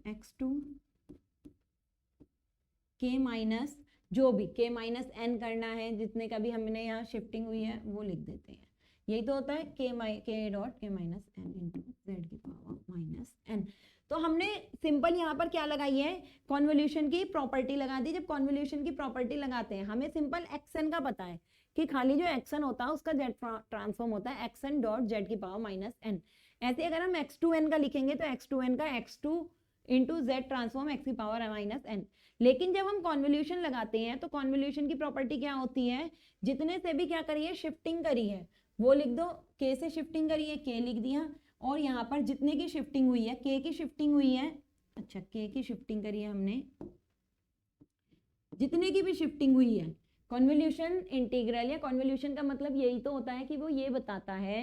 x2 k माइनस जो भी k माइनस n करना है, जितने का भी हमने यहाँ शिफ्टिंग हुई है वो लिख देते हैं। यही तो होता है k dot k minus n into z की पावर माइनस n। तो हमने सिंपल यहाँ पर क्या लगाई है, कॉन्वोल्यूशन की प्रॉपर्टी लगा दी। जब कॉन्वोल्यूशन की प्रॉपर्टी लगाते हैं हमें सिंपल xn का पता है कि खाली जो xn होता है उसका z ट्रांसफॉर्म होता है xn डॉट z की पावर माइनस n। ऐसे अगर हम x2n का लिखेंगे तो x2n का x2 into z transform x की पावर माइनस n। लेकिन जब हम कॉन्वोल्यूशन लगाते हैं तो कॉन्वोल्यूशन की प्रॉपर्टी क्या होती है, जितने से भी क्या करिए शिफ्टिंग करी है वो लिख दो, k से शिफ्टिंग करी है k लिख दिया, और यहाँ पर जितने की शिफ्टिंग हुई है k की शिफ्टिंग हुई है, अच्छा k की शिफ्टिंग करी है हमने, जितने की भी शिफ्टिंग हुई है, कॉन्वोल्यूशन इंटीग्रल या कॉन्वोल्यूशन का मतलब यही तो होता है कि वो ये बताता है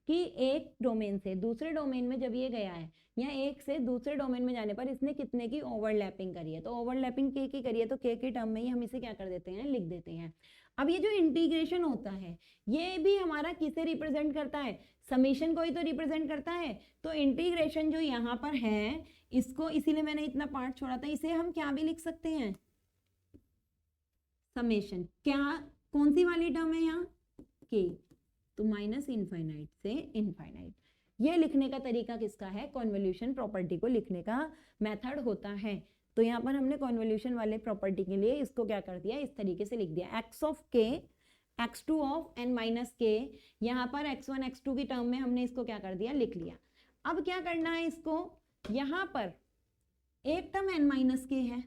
कि एक डोमेन से दूसरे डोमेन में जब ये गया है या एक से दूसरे डोमेन में जाने पर इसने कितने की ओवरलैपिंग करी है, तो ओवरलैपिंग k की करी है तो k के टर्म में ही हम इसे क्या कर देते हैं, लिख देते हैं। अब ये जो इंटीग्रेशन होता है ये भी हमारा किसे रिप्रेजेंट करता है, समेशन को ही तो रिप्रेजेंट करता है। तो इंटीग्रेशन जो यहाँ पर है इसको, इसीलिए मैंने इतना पार्ट छोड़ा था, इसे हम क्या भी लिख सकते हैं, समेशन। क्या कौन सी वाली टर्म है यहाँ, k, तो माइनस इनफाइनाइट से इनफाइनाइट। ये लिखने का तरीका किसका है, कॉन्वोल्यूशन प्रॉपर्टी को लिखने का मेथड होता है। तो यहाँ पर हमने कॉन्वोल्यूशन वाले प्रॉपर्टी के लिए इसको क्या कर दिया, इस तरीके से लिख दिया, x of k x2 of n minus k, यहाँ पर x1 x2 की टर्म में हमने इसको क्या कर दिया, लिख लिया। अब क्या करना है इसको, यहाँ पर एक टर्म n माइनस k है,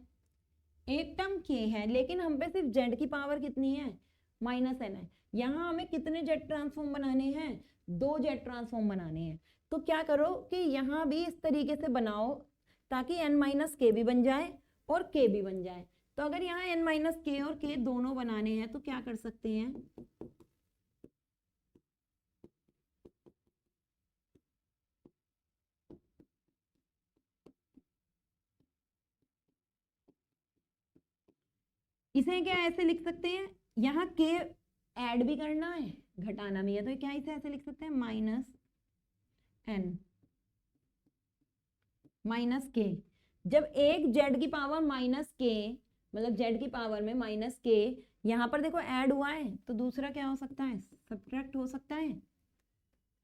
एक टर्म k है, लेकिन हम पे सिर्फ z की पावर कितनी है, माइनस n है। यहाँ हमें कितने जेट ट्रांसफॉर्म बनाने हैं, दो जेट ट्रांसफॉर्म बनाने हैं। तो क्या करो कि यहाँ भी इस तरीके से बनाओ ताकि n माइनस के भी बन जाए और k भी बन जाए। तो अगर यहाँ n माइनस के और k दोनों बनाने हैं तो क्या कर सकते हैं, इसे क्या ऐसे लिख सकते हैं, यहाँ k ऐड भी करना है घटाना भी है, तो क्या इसे ऐसे लिख सकते हैं, माइनस n माइनस के। जब एक z की पावर माइनस के, मतलब z की पावर में माइनस के यहाँ पर देखो ऐड हुआ है, तो दूसरा क्या हो सकता है, सब्ट्रैक्ट हो सकता है।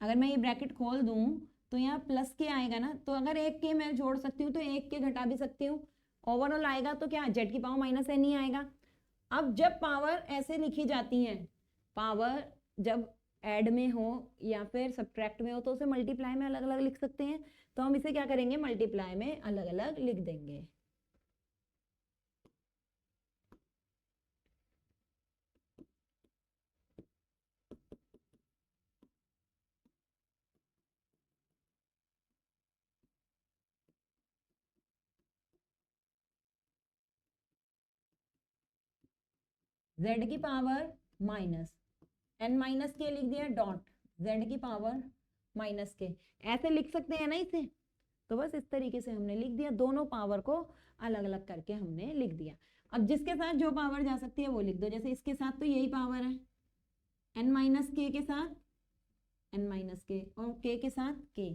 अगर मैं ये ब्रैकेट खोल दूं तो यहाँ प्लस के आएगा ना, तो अगर एक के मैं जोड़ सकती हूँ तो एक के घटा भी सकती हूँ, ओवरऑल आएगा तो क्या z की पावर माइनस n ही आएगा। अब जब पावर ऐसे लिखी जाती है, पावर जब ऐड में हो या फिर सब्ट्रैक्ट में हो तो उसे मल्टीप्लाई में अलग अलग लिख सकते हैं। तो हम इसे क्या करेंगे, मल्टीप्लाई में अलग अलग लिख देंगे। z की पावर माइनस n माइनस के लिख दिया डॉट z की पावर माइनस के, ऐसे लिख सकते हैं ना इसे। तो बस इस तरीके से हमने लिख दिया, दोनों पावर को अलग अलग करके हमने लिख दिया। अब जिसके साथ जो पावर जा सकती है वो लिख दो, जैसे इसके साथ तो यही पावर है, n माइनस के साथ n माइनस के और k के साथ k,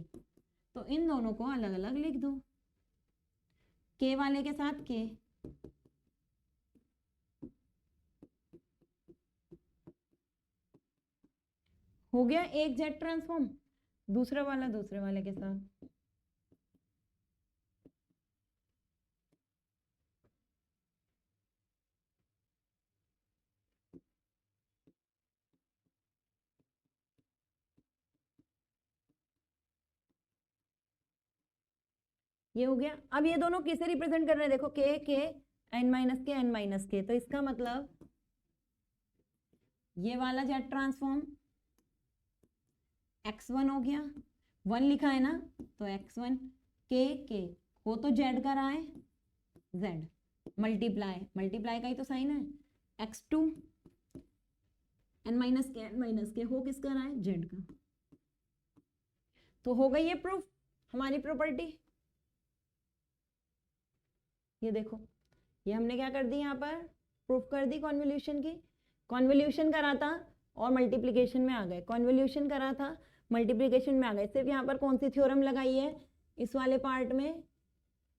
तो इन दोनों को अलग अलग लिख दो, k वाले के साथ k, हो गया एक जेट ट्रांसफॉर्म, दूसरा वाला दूसरे वाले के साथ। ये हो गया। अब ये दोनों किसे रिप्रेजेंट कर रहे हैं, देखो के n माइनस के n माइनस के, तो इसका मतलब ये वाला जेट ट्रांसफॉर्म x1 हो गया, 1 लिखा है ना तो x1, के हो तो z का रहा है z, मल्टीप्लाई मल्टीप्लाई का ही तो साइन है, x2 n माइनस के हो किसका रहा है, z का। तो हो गई ये प्रूफ हमारी प्रॉपर्टी। ये देखो, ये हमने क्या कर दी, यहाँ पर प्रूफ कर दी कॉन्वोल्यूशन की। कॉन्वोल्यूशन करा था और मल्टीप्लिकेशन में आ गए, कॉन्वोल्यूशन करा था मल्टीप्लिकेशन में आ गए। सिर्फ यहाँ पर कौन सी थ्योरम लगाई है, इस वाले पार्ट में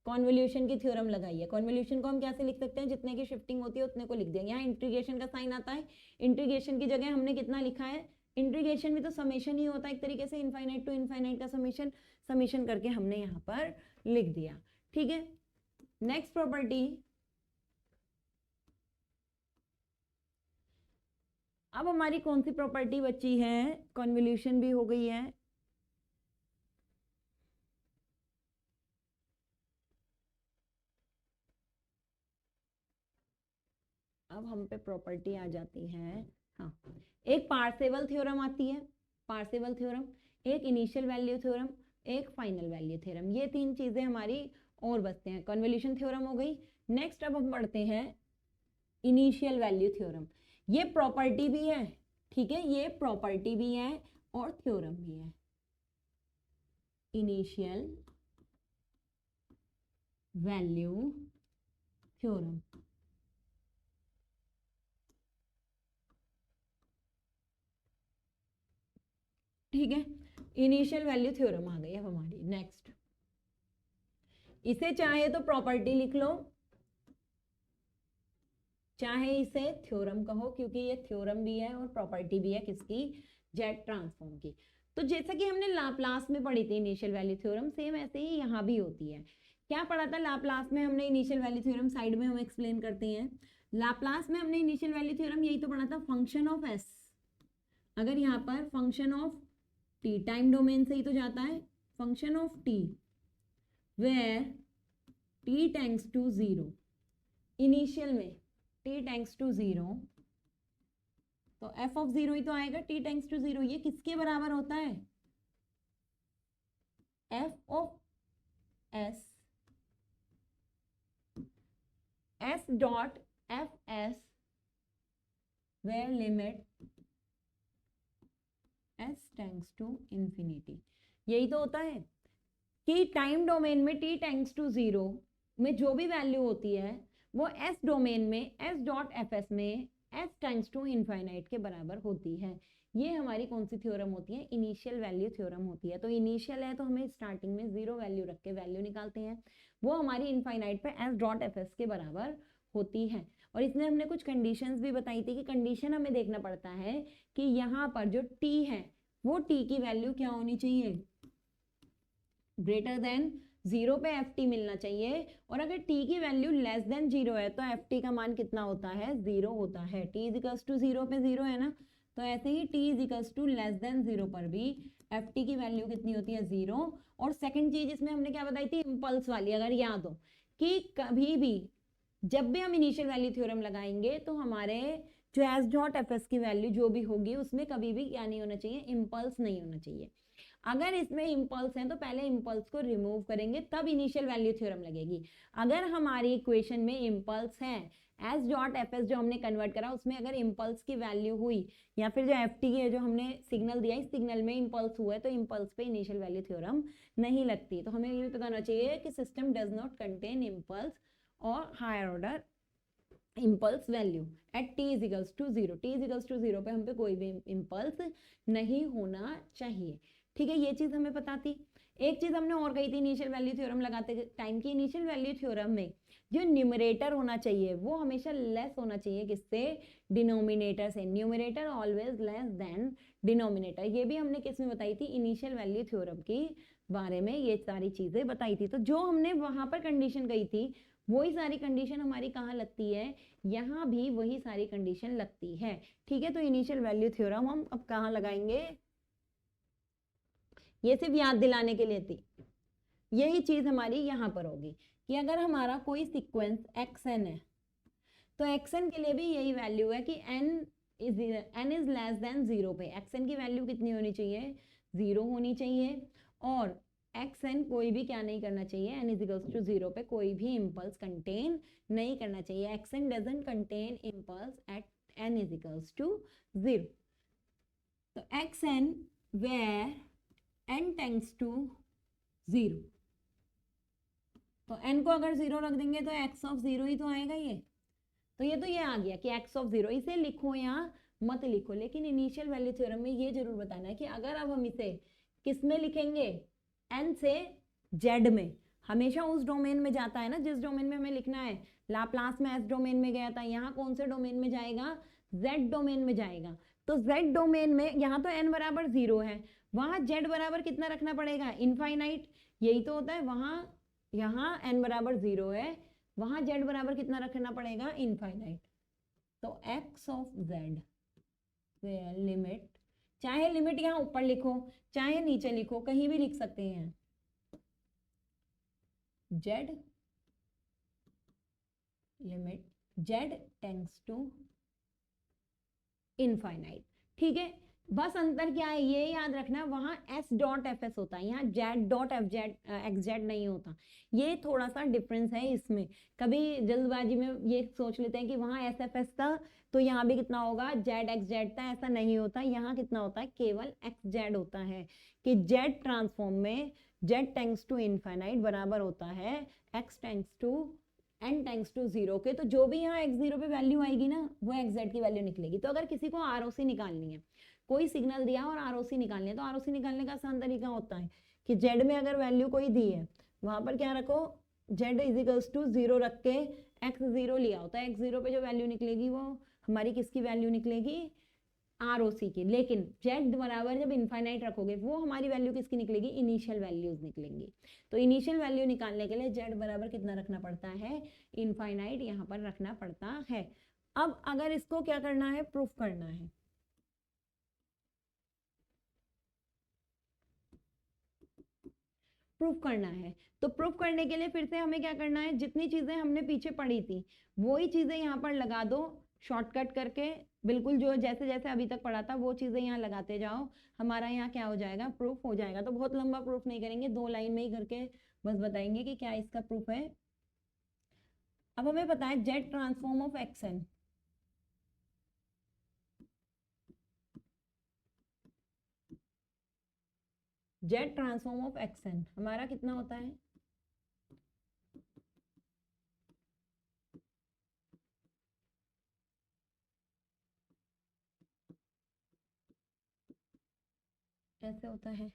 कॉन्वोल्यूशन की थ्योरम लगाई है। कॉन्वोल्यूशन को हम कैसे लिख सकते हैं, जितने की शिफ्टिंग होती है उतने को लिख देंगे। यहाँ इंटीग्रेशन का साइन आता है, इंटीग्रेशन की जगह हमने कितना लिखा है, इंटीग्रेशन भी तो समेशन ही होता है एक तरीके से, इनफाइनाइट टू इनफाइनाइट का समेशन, समेशन करके हमने यहाँ पर लिख दिया। ठीक है, नेक्स्ट प्रॉपर्टी, अब हमारी कौन सी प्रॉपर्टी बची है, कॉन्वोल्यूशन भी हो गई है, अब हम पे प्रॉपर्टी आ जाती है। हाँ, एक पार्सेवल थ्योरम आती है, पार्सेवल थ्योरम, एक इनिशियल वैल्यू थ्योरम, एक फाइनल वैल्यू थ्योरम, ये तीन चीजें हमारी और बचते हैं। कन्वोल्यूशन थ्योरम हो गई। नेक्स्ट अब हम पढ़ते हैं इनिशियल वैल्यू थ्योरम। ये प्रॉपर्टी भी है, ठीक है, ये प्रॉपर्टी भी है और थ्योरम भी है। इनिशियल वैल्यू थ्योरम, ठीक है, इनिशियल वैल्यू थ्योरम आ गई अब हमारी। नेक्स्ट, इसे चाहे तो प्रॉपर्टी लिख लो, चाहे इसे थ्योरम कहो, क्योंकि ये थ्योरम भी है और प्रॉपर्टी भी है किसकी, जेट ट्रांसफॉर्म की। तो जैसा कि हमने लाप्लास में पढ़ी थी इनिशियल वैल्यू थ्योरम, सेम ऐसे ही यहाँ भी होती है। क्या पढ़ा था लाप्लास में हमने इनिशियल वैल्यू थ्योरम, साइड में हम एक्सप्लेन करते हैं। लाप्लास में हमने इनिशियल वैल्यू थ्योरम यही तो पढ़ा था, फंक्शन ऑफ एस, अगर यहाँ पर function of T, time domain से ही तो जाता है, function of T where T tends to 0, initial में टी टेंड्स टू 0, तो एफ ऑफ 0 ही तो आएगा, टी टेंड्स टू 0, ये किसके बराबर होता है, F of S, S dot F S where limit S tends to infinity. यही तो होता है कि टाइम डोमेन में टी टेंड्स टू 0 में जो भी वैल्यू होती है वो एस डोमेन में एस डॉट एफ एस में एस टेंड्स टू इनफाइनाइट के बराबर होती है। ये हमारी कौन सी थ्योरम होती है, इनिशियल वैल्यू थ्योरम होती है। तो इनिशियल है तो हमें स्टार्टिंग में 0 वैल्यू रख के वैल्यू निकालते हैं, वो हमारी इनफाइनाइट पे एस डॉट एफ एस के बराबर होती है। और इसमें हमने कुछ कंडीशंस भी बताई थी कि कंडीशन हमें देखना पड़ता है कि यहाँ पर जो टी है वो टी की वैल्यू क्या होनी चाहिए, ग्रेटर देन 0 पे एफ टी मिलना चाहिए, और अगर टी की वैल्यू लेस देन 0 है तो एफ टी का मान कितना होता है, 0 होता है। टी इज इक्वल्स टू 0 पे 0 है ना, तो ऐसे ही t is equals to less than 0 पर भी एफ टी की वैल्यू कितनी होती है 0। और सेकंड चीज इसमें हमने क्या बताई थी इम्पल्स वाली, अगर याद हो कि कभी भी जब भी हम इनिशियल वैल्यू थ्योरम लगाएंगे तो हमारे जो एस डॉट एफ एस की वैल्यू जो भी होगी उसमें कभी भी क्या नहीं होना चाहिए, इम्पल्स नहीं होना चाहिए। अगर इसमें इम्पल्स हैं तो पहले इम्पल्स को रिमूव करेंगे तब इनिशियल वैल्यू थ्योरम लगेगी। अगर हमारी इक्वेशन में इम्पल्स हैं, एस डॉट एफ एस जो हमने कन्वर्ट करा उसमें अगर इम्पल्स की वैल्यू हुई या फिर जो एफ टी है जो हमने सिग्नल दिया इस सिग्नल में इम्पल्स हुआ है तो इम्पल्स पे इनिशियल वैल्यू थ्योरम नहीं लगती। तो हमें ये भी पता होना चाहिए कि system does not contain impulse और higher order impulse value at t is equals to 0। T is equals to 0 पे हम पे कोई भी इम्पल्स नहीं होना चाहिए। ठीक है, ये चीज हमें पता थी। एक चीज हमने और कही थी इनिशियल वैल्यू थ्योरम लगाते टाइम की, इनिशियल वैल्यू थ्योरम में जो न्यूमरेटर होना चाहिए वो हमेशा लेस होना चाहिए किससे, डिनोमिनेटर से। Numerator always less than denominator. ये भी हमने किस में बताई थी, इनिशियल वैल्यू थ्योरम की बारे में ये सारी चीजें बताई थी। तो जो हमने वहां पर कंडीशन कही थी वही सारी कंडीशन हमारी कहाँ लगती है, यहाँ भी वही सारी कंडीशन लगती है। ठीक है, तो इनिशियल वैल्यू थ्योरम हम अब कहाँ लगाएंगे, ये सिर्फ याद दिलाने के लिए थी। यही चीज हमारी यहां पर होगी कि अगर हमारा कोई सीक्वेंस xn है तो xn के लिए भी यही वैल्यू है कि n इज लेस देन 0 पे xn की वैल्यू कितनी होनी चाहिए, 0 होनी चाहिए। और xn कोई भी क्या नहीं करना चाहिए, n इज इक्वल्स टू 0 पे कोई भी इम्पल्स कंटेन नहीं करना चाहिए। xn doesn't contain impulse at n is equals to 0। तो xn where n tends to 0, तो n को अगर 0 रख देंगे तो x ऑफ 0 ही तो आएगा ये। तो ये आ गया कि x ऑफ 0, इसे लिखो या मत लिखो, लेकिन इनिशियल वैल्यू थ्योरम में ये जरूर बताना है कि अगर अब हम इसे किस में लिखेंगे, n से z में, हमेशा उस डोमेन में जाता है ना जिस डोमेन में हमें लिखना है। लाप्लास में s डोमेन में गया था, यहाँ कौन से डोमेन में जाएगा, z डोमेन में जाएगा। तो z डोमेन में यहाँ तो n बराबर 0 है, वहां z बराबर कितना रखना पड़ेगा, इनफाइनाइट। यही तो होता है, वहां यहाँ n बराबर 0 है, वहां z बराबर कितना रखना पड़ेगा, इनफाइनाइट। तो x of z where limit, चाहे लिमिट यहाँ ऊपर लिखो चाहे नीचे लिखो, कहीं भी लिख सकते हैं, z limit z tends to infinite. ठीक है, बस अंतर क्या है ये याद रखना, वहां s डॉट एफ एस होता है, यहाँ z dot F Z x Z नहीं होता। ये थोड़ा सा डिफरेंस है इसमें। कभी जल्दबाजी में ये सोच लेते हैं कि वहां एस एफ एस था तो यहाँ भी कितना होगा, जेड एक्स जेड था, ऐसा नहीं होता। यहाँ कितना होता है, केवल एक्स जेड होता है कि जेड ट्रांसफॉर्म में जेड टेंड्स टू इनफाइनाइट बराबर होता है X tends to n tends to 0 के। तो जो भी यहाँ x0 पे वैल्यू आएगी ना वो xz की वैल्यू निकलेगी। तो अगर किसी को ROC निकालनी है, कोई सिग्नल दिया और ROC निकालनी है, तो ROC निकालने का आसान तरीका होता है कि z में अगर वैल्यू कोई दी है वहां पर क्या रखो, z इज इक्वल्स टू 0 रख के x0 लिया होता है। x0 पे जो वैल्यू निकलेगी वो हमारी किसकी वैल्यू निकलेगी, ROC की। लेकिन z बराबर जब इनफाइनाइट रखोगे वो हमारी वैल्यू किसकी निकलेगी, इनिशियल वैल्यूज निकलेंगी। तो इनिशियल वैल्यू निकालने के लिए z बराबर कितना रखना पड़ता है, इनफाइनाइट यहाँ पर रखना पड़ता है। अब अगर इसको क्या करना है, प्रूफ करना है, प्रूफ करना है। तो प्रूफ करने के लिए फिर से हमें क्या करना है, जितनी चीजें हमने पीछे पढ़ी थी वही चीजें यहाँ पर लगा दो शॉर्टकट करके, बिल्कुल जो जैसे जैसे अभी तक पढ़ा था वो चीजें यहाँ लगाते जाओ, हमारा यहाँ क्या हो जाएगा, प्रूफ हो जाएगा। तो बहुत लंबा प्रूफ नहीं करेंगे, 2 लाइन में ही करके बस बताएंगे कि क्या इसका प्रूफ है। अब हमें पता है Z transform of action, Z transform of action हमारा कितना होता है, ऐसे होता है।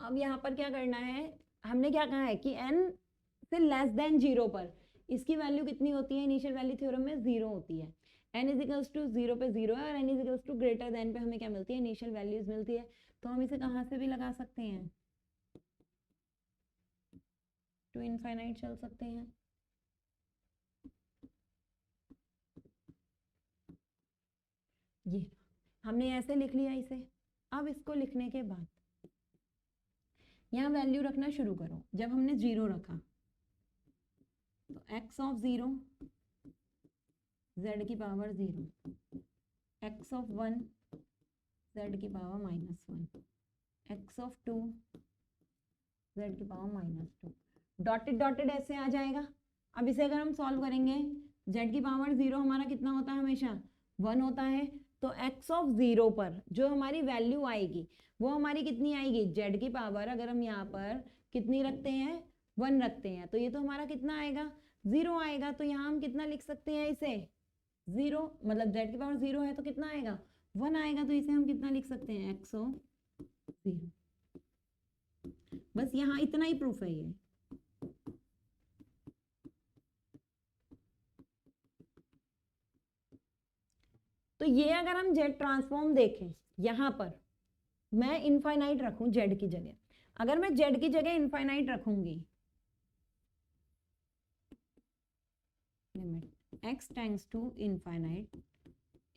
अब यहाँ पर क्या करना है, हमने क्या कहा है कि n से लेस देन 0 पर इसकी वैल्यू कितनी होती है, इनिशियल वैल्यू थ्योरम में 0 होती है। n इज इक्वल्स टू 0 पे 0 है और n is equals to greater than पे हमें क्या मिलती है, इनिशियल वैल्यूज मिलती है। तो हम इसे कहाँ से भी लगा सकते हैं, टू इनफाइनाइट चल सकते हैं। ये हमने ऐसे लिख लिया इसे। अब इसको लिखने के बाद यहाँ वैल्यू रखना शुरू करो। जब हमने 0 रखा तो x ऑफ 0 z की पावर 0, x ऑफ 1 z की पावर -1, x ऑफ 2 z की पावर -2, डॉटेड डॉटेड ऐसे आ जाएगा। अब इसे अगर हम सॉल्व करेंगे, z की पावर 0 हमारा कितना होता है, हमेशा 1 होता है। तो x ऑफ 0 पर जो हमारी वैल्यू आएगी वो हमारी कितनी आएगी, z की पावर अगर हम यहाँ पर कितनी रखते हैं, 1 रखते हैं, तो ये तो हमारा कितना आएगा, 0 आएगा। तो यहाँ हम कितना लिख सकते हैं इसे, 0, मतलब z की पावर 0 है तो कितना आएगा, 1 आएगा। तो इसे हम कितना लिख सकते हैं, x ऑफ 0। बस यहाँ इतना ही प्रूफ है ये। तो ये अगर हम जेड ट्रांसफॉर्म देखें, यहाँ पर मैं इनफाइनाइट रखूं जेड की जगह, अगर मैं जेड की जगह इनफाइनाइट रखूंगी, limit x tends to infinite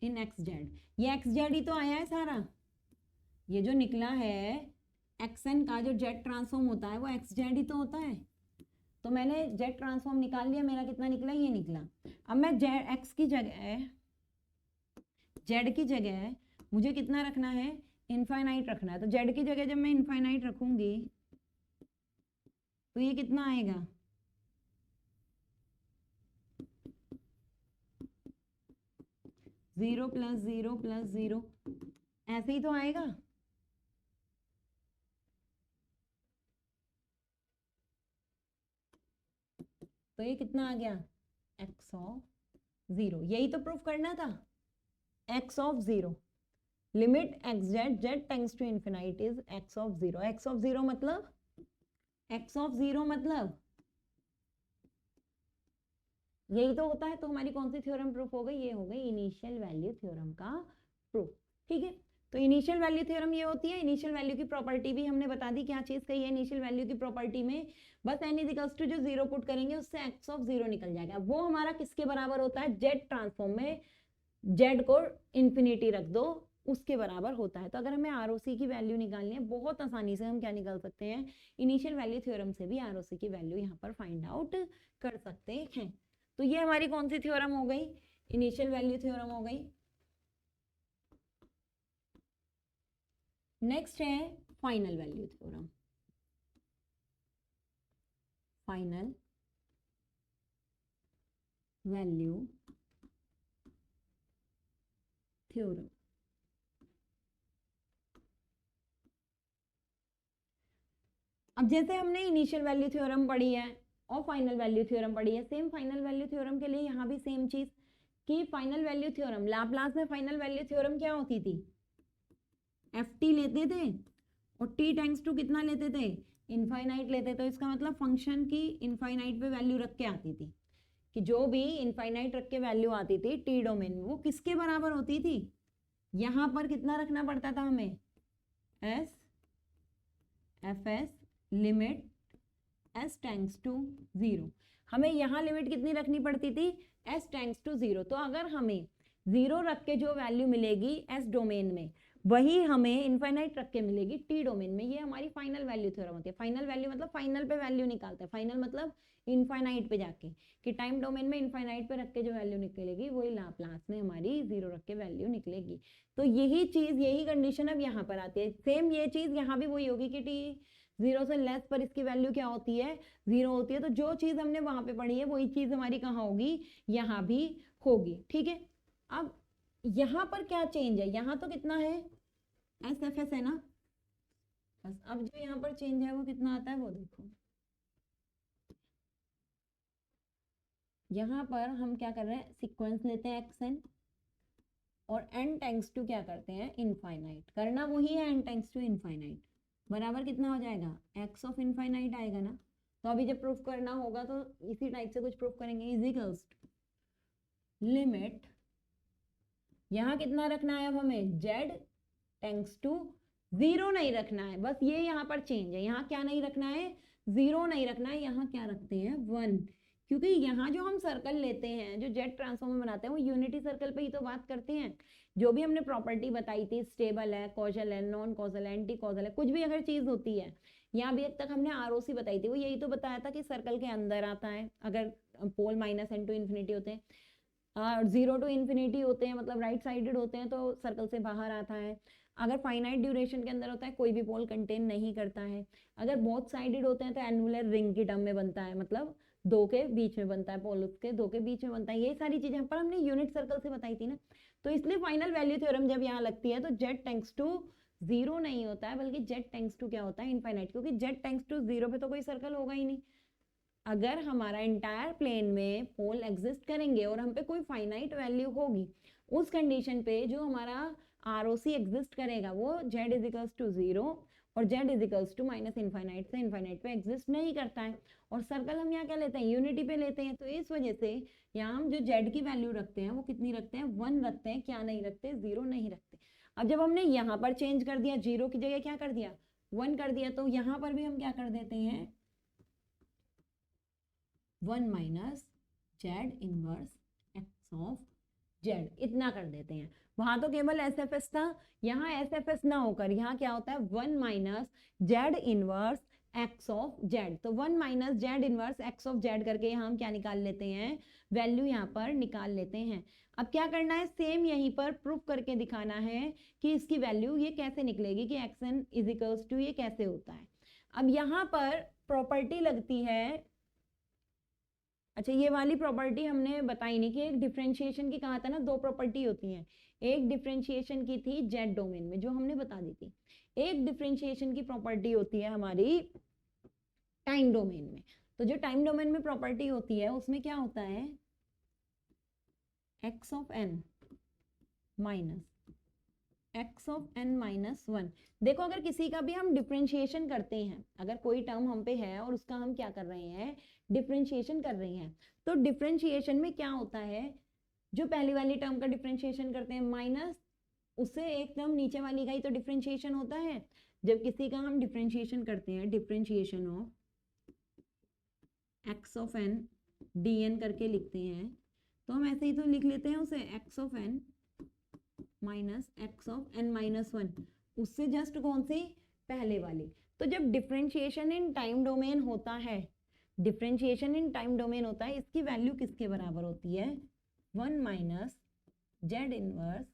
in X Z, ये एक्स जेड ही तो आया है सारा, ये जो निकला है एक्सएन का जो जेड ट्रांसफॉर्म होता है वो एक्स जेड ही तो होता है। तो मैंने जेड ट्रांसफॉर्म निकाल लिया, मेरा कितना निकला, ये निकला। अब मैं जेड एक्स की जगह, जेड की जगह मुझे कितना रखना है, इनफाइनाइट रखना है। तो जेड की जगह जब मैं इनफाइनाइट रखूंगी तो ये कितना आएगा, zero plus zero plus zero, ऐसे ही तो आएगा। तो ये कितना आ गया, x ऑफ 0, यही तो प्रूफ करना था, x of 0, limit x Z Z tends to infinite is x of 0। x of 0 मतलब, x ऑफ 0 मतलब यही तो होता है। तो हमारी कौन सी थ्योरम प्रूफ हो गई, ये हो गई इनिशियल वैल्यू थ्योरम का प्रूफ। ठीक है, तो इनिशियल वैल्यू थ्योरम ये होती है। इनिशियल वैल्यू की प्रॉपर्टी भी हमने बता दी, क्या चीज कही है इनिशियल वैल्यू की प्रॉपर्टी में, बस n इक्वल्स टू जो 0 पुट करेंगे उससे x ऑफ 0 निकल जाएगा। वो हमारा किसके बराबर होता है, जेड ट्रांसफॉर्म में z को इंफिनिटी रख दो उसके बराबर होता है। तो अगर हमें ROC की वैल्यू निकालनी है, बहुत आसानी से हम क्या निकाल सकते हैं, इनिशियल वैल्यू थ्योरम से भी ROC की वैल्यू यहाँ पर फाइंड आउट कर सकते हैं। तो ये हमारी कौन सी थ्योरम हो गई, इनिशियल वैल्यू थ्योरम हो गई। नेक्स्ट है final value theorem. Final value theorem, अब जैसे हमने इनिशियल वैल्यू थ्योरम पढ़ी है और फाइनल वैल्यू थ्योरम पढ़ी है, सेम फाइनल वैल्यू थ्योरम के लिए यहाँ भी सेम चीज कि फाइनल वैल्यू थ्योरम, लाप्लास में फाइनल वैल्यू थ्योरम क्या होती थी, ft लेते थे और t टेंड्स टू कितना लेते थे, इनफाइनाइट लेते। तो इसका मतलब फंक्शन की इनफाइनाइट पे वैल्यू रख के आती थी, कि जो भी इनफाइनाइट रख के वैल्यू आती थी टी डोमेन में वो किसके बराबर होती थी, यहाँ पर कितना रखना पड़ता था हमें, s fs limit s tends to 0। हमें यहाँ लिमिट कितनी रखनी पड़ती थी, s टेंड्स टू 0। तो अगर हमें 0 रख के जो वैल्यू मिलेगी s डोमेन में वही हमें इनफाइनाइट रख के मिलेगी टी डोमेन में, ये हमारी फाइनल वैल्यू थ्योरम होती है। फाइनल वैल्यू मतलब फाइनल पे वैल्यू निकालते हैं, फाइनल मतलब इनफाइनाइट पे जाके, कि टाइम डोमेन में इनफाइनाइट पे रख के जो वैल्यू निकलेगी वही लाप्लास में हमारी 0 रख के वैल्यू निकलेगी। तो यही चीज, यही कंडीशन अब यहाँ पर आती है। सेम ये चीज यहाँ भी वही होगी कि टी 0 से लेस पर इसकी वैल्यू क्या होती है, 0 होती है। तो जो चीज हमने वहां पे पढ़ी है वही चीज हमारी कहाँ होगी, यहाँ भी होगी। ठीक है, अब यहाँ पर क्या चेंज है, यहाँ तो कितना है एस एफ एस है ना, बस अब जो यहाँ पर चेंज है वो कितना आता है वो देखो। यहाँ पर हम क्या कर रहे हैं, सीक्वेंस लेते हैं xn और n टेंड्स टू क्या करते हैं, इनफाइनाइट। करना वही है, n टेंड्स टू इनफाइनाइट बराबर कितना हो जाएगा, x ऑफ इनफाइनाइट आएगा ना। तो अभी जब प्रूफ करना होगा तो इसी टाइप से कुछ प्रूफ करेंगे, इज इक्वल्स टू लिमिट, यहाँ कितना रखना है अब हमें, z टेंड्स टू 0 नहीं रखना है, बस ये यहाँ पर चेंज है। यहाँ क्या नहीं रखना है, 0 नहीं रखना है, यहाँ क्या रखते हैं 1, क्योंकि यहाँ जो हम सर्कल लेते हैं, जो जेड ट्रांसफॉर्मर बनाते हैं, वो यूनिटी सर्कल पे ही तो बात करते हैं। जो भी हमने प्रॉपर्टी बताई थी, स्टेबल है, कॉजल है, नॉन कॉजल है, एंटी कॉजल है, कुछ भी अगर चीज होती है, यहाँ भी अब तक हमने आरओसी बताई थी, वो यही तो बताया था कि सर्कल के अंदर आता है अगर पोल माइनस एन टू इन्फिनिटी होते हैं, 0 टू इन्फिनिटी होते हैं, मतलब राइट साइडेड होते हैं, तो सर्कल से बाहर आता है। अगर फाइनाइट ड्यूरेशन के अंदर होता है, कोई भी पोल कंटेन नहीं करता है। अगर बोथ साइडेड होते हैं तो एनुलर रिंग की टर्म में बनता है, मतलब दो के बीच में बनता है, पोल के दो के बीच में बनता है। ये सारी चीजें पर हमने यूनिट सर्कल से बताई थी ना, तो इसलिए फाइनल वैल्यू थ्योरम जब यहाँ लगती है तो जेड टेंड्स टू 0 नहीं होता है, बल्कि जेड टेंड्स टू क्या होता है, इनफाइनाइट, क्योंकि जेड टेंड्स टू 0 पे तो कोई सर्कल होगा ही नहीं। अगर हमारा इंटायर प्लेन में पोल एग्जिस्ट करेंगे और हम पे कोई फाइनाइट वैल्यू होगी, उस कंडीशन पे जो हमारा आरओसी एग्जिस्ट करेगा वो z इज इक्वल्स टू 0 और z is equals to minus infinite से इनफाइनाइट पे एग्जिस्ट नहीं करता है। और सर्कल हम यहाँ क्या लेते हैं, यूनिटी पे लेते हैं, तो इस वजह से यहाँ हम जो z की वैल्यू रखते हैं वो कितनी रखते हैं, 1 रखते हैं, क्या नहीं रखते, 0 नहीं रखते। अब जब हमने यहाँ पर चेंज कर दिया, 0 की जगह क्या कर दिया, 1 कर दिया, तो यहाँ पर भी हम क्या कर देते हैं, 1 minus Z inverse x of Z, इतना कर देते हैं। वहां तो केवल एस एफ एस था, यहाँ एस एफ एस ना होकर यहाँ क्या होता है, 1 minus Z inverse x of Z. तो 1 minus Z inverse x of Z करके यहाँ हम क्या निकाल लेते हैं, वैल्यू यहाँ पर निकाल लेते हैं। अब क्या करना है, सेम यहीं पर प्रूफ करके दिखाना है कि इसकी वैल्यू ये कैसे निकलेगी, कि X N is equals to ये कैसे होता है। अब यहाँ पर प्रॉपर्टी लगती है, अच्छा ये वाली प्रॉपर्टी हमने बताई नहीं कि एक डिफरेंशिएशन की, कहा था ना 2 प्रॉपर्टी होती हैं, एक डिफरेंशिएशन की थी जेड डोमेन में जो हमने बता दी थी, एक डिफरेंशिएशन की प्रॉपर्टी होती है हमारी टाइम डोमेन में। तो जो टाइम डोमेन में प्रॉपर्टी होती है उसमें क्या होता है, X of N minus X of N minus 1। देखो अगर किसी का भी हम डिफरेंशिएशन करते हैं, अगर कोई टर्म हम पे है और उसका हम क्या कर रहे हैं, डिफरेंशिएशन कर रहे हैं, तो डिफरेंशिएशन में क्या होता है, जो पहली वाली टर्म का डिफरेंशिएशन करते हैं माइनस उससे एक टर्म नीचे वाली का ही तो डिफरेंशिएशन होता है। जब किसी का हम डिफरेंशिएशन करते हैं, differentiation of X of N D N करके लिखते हैं, तो हम ऐसे ही तो लिख लेते हैं उसे, X of N minus X of N minus 1, उससे जस्ट कौन सी, पहले वाली। तो जब डिफरेंशिएशन इन टाइम डोमेन होता है, डिफरेंशिएशन इन टाइम डोमेन होता है, इसकी वैल्यू किसके बराबर होती है, 1 minus Z inverse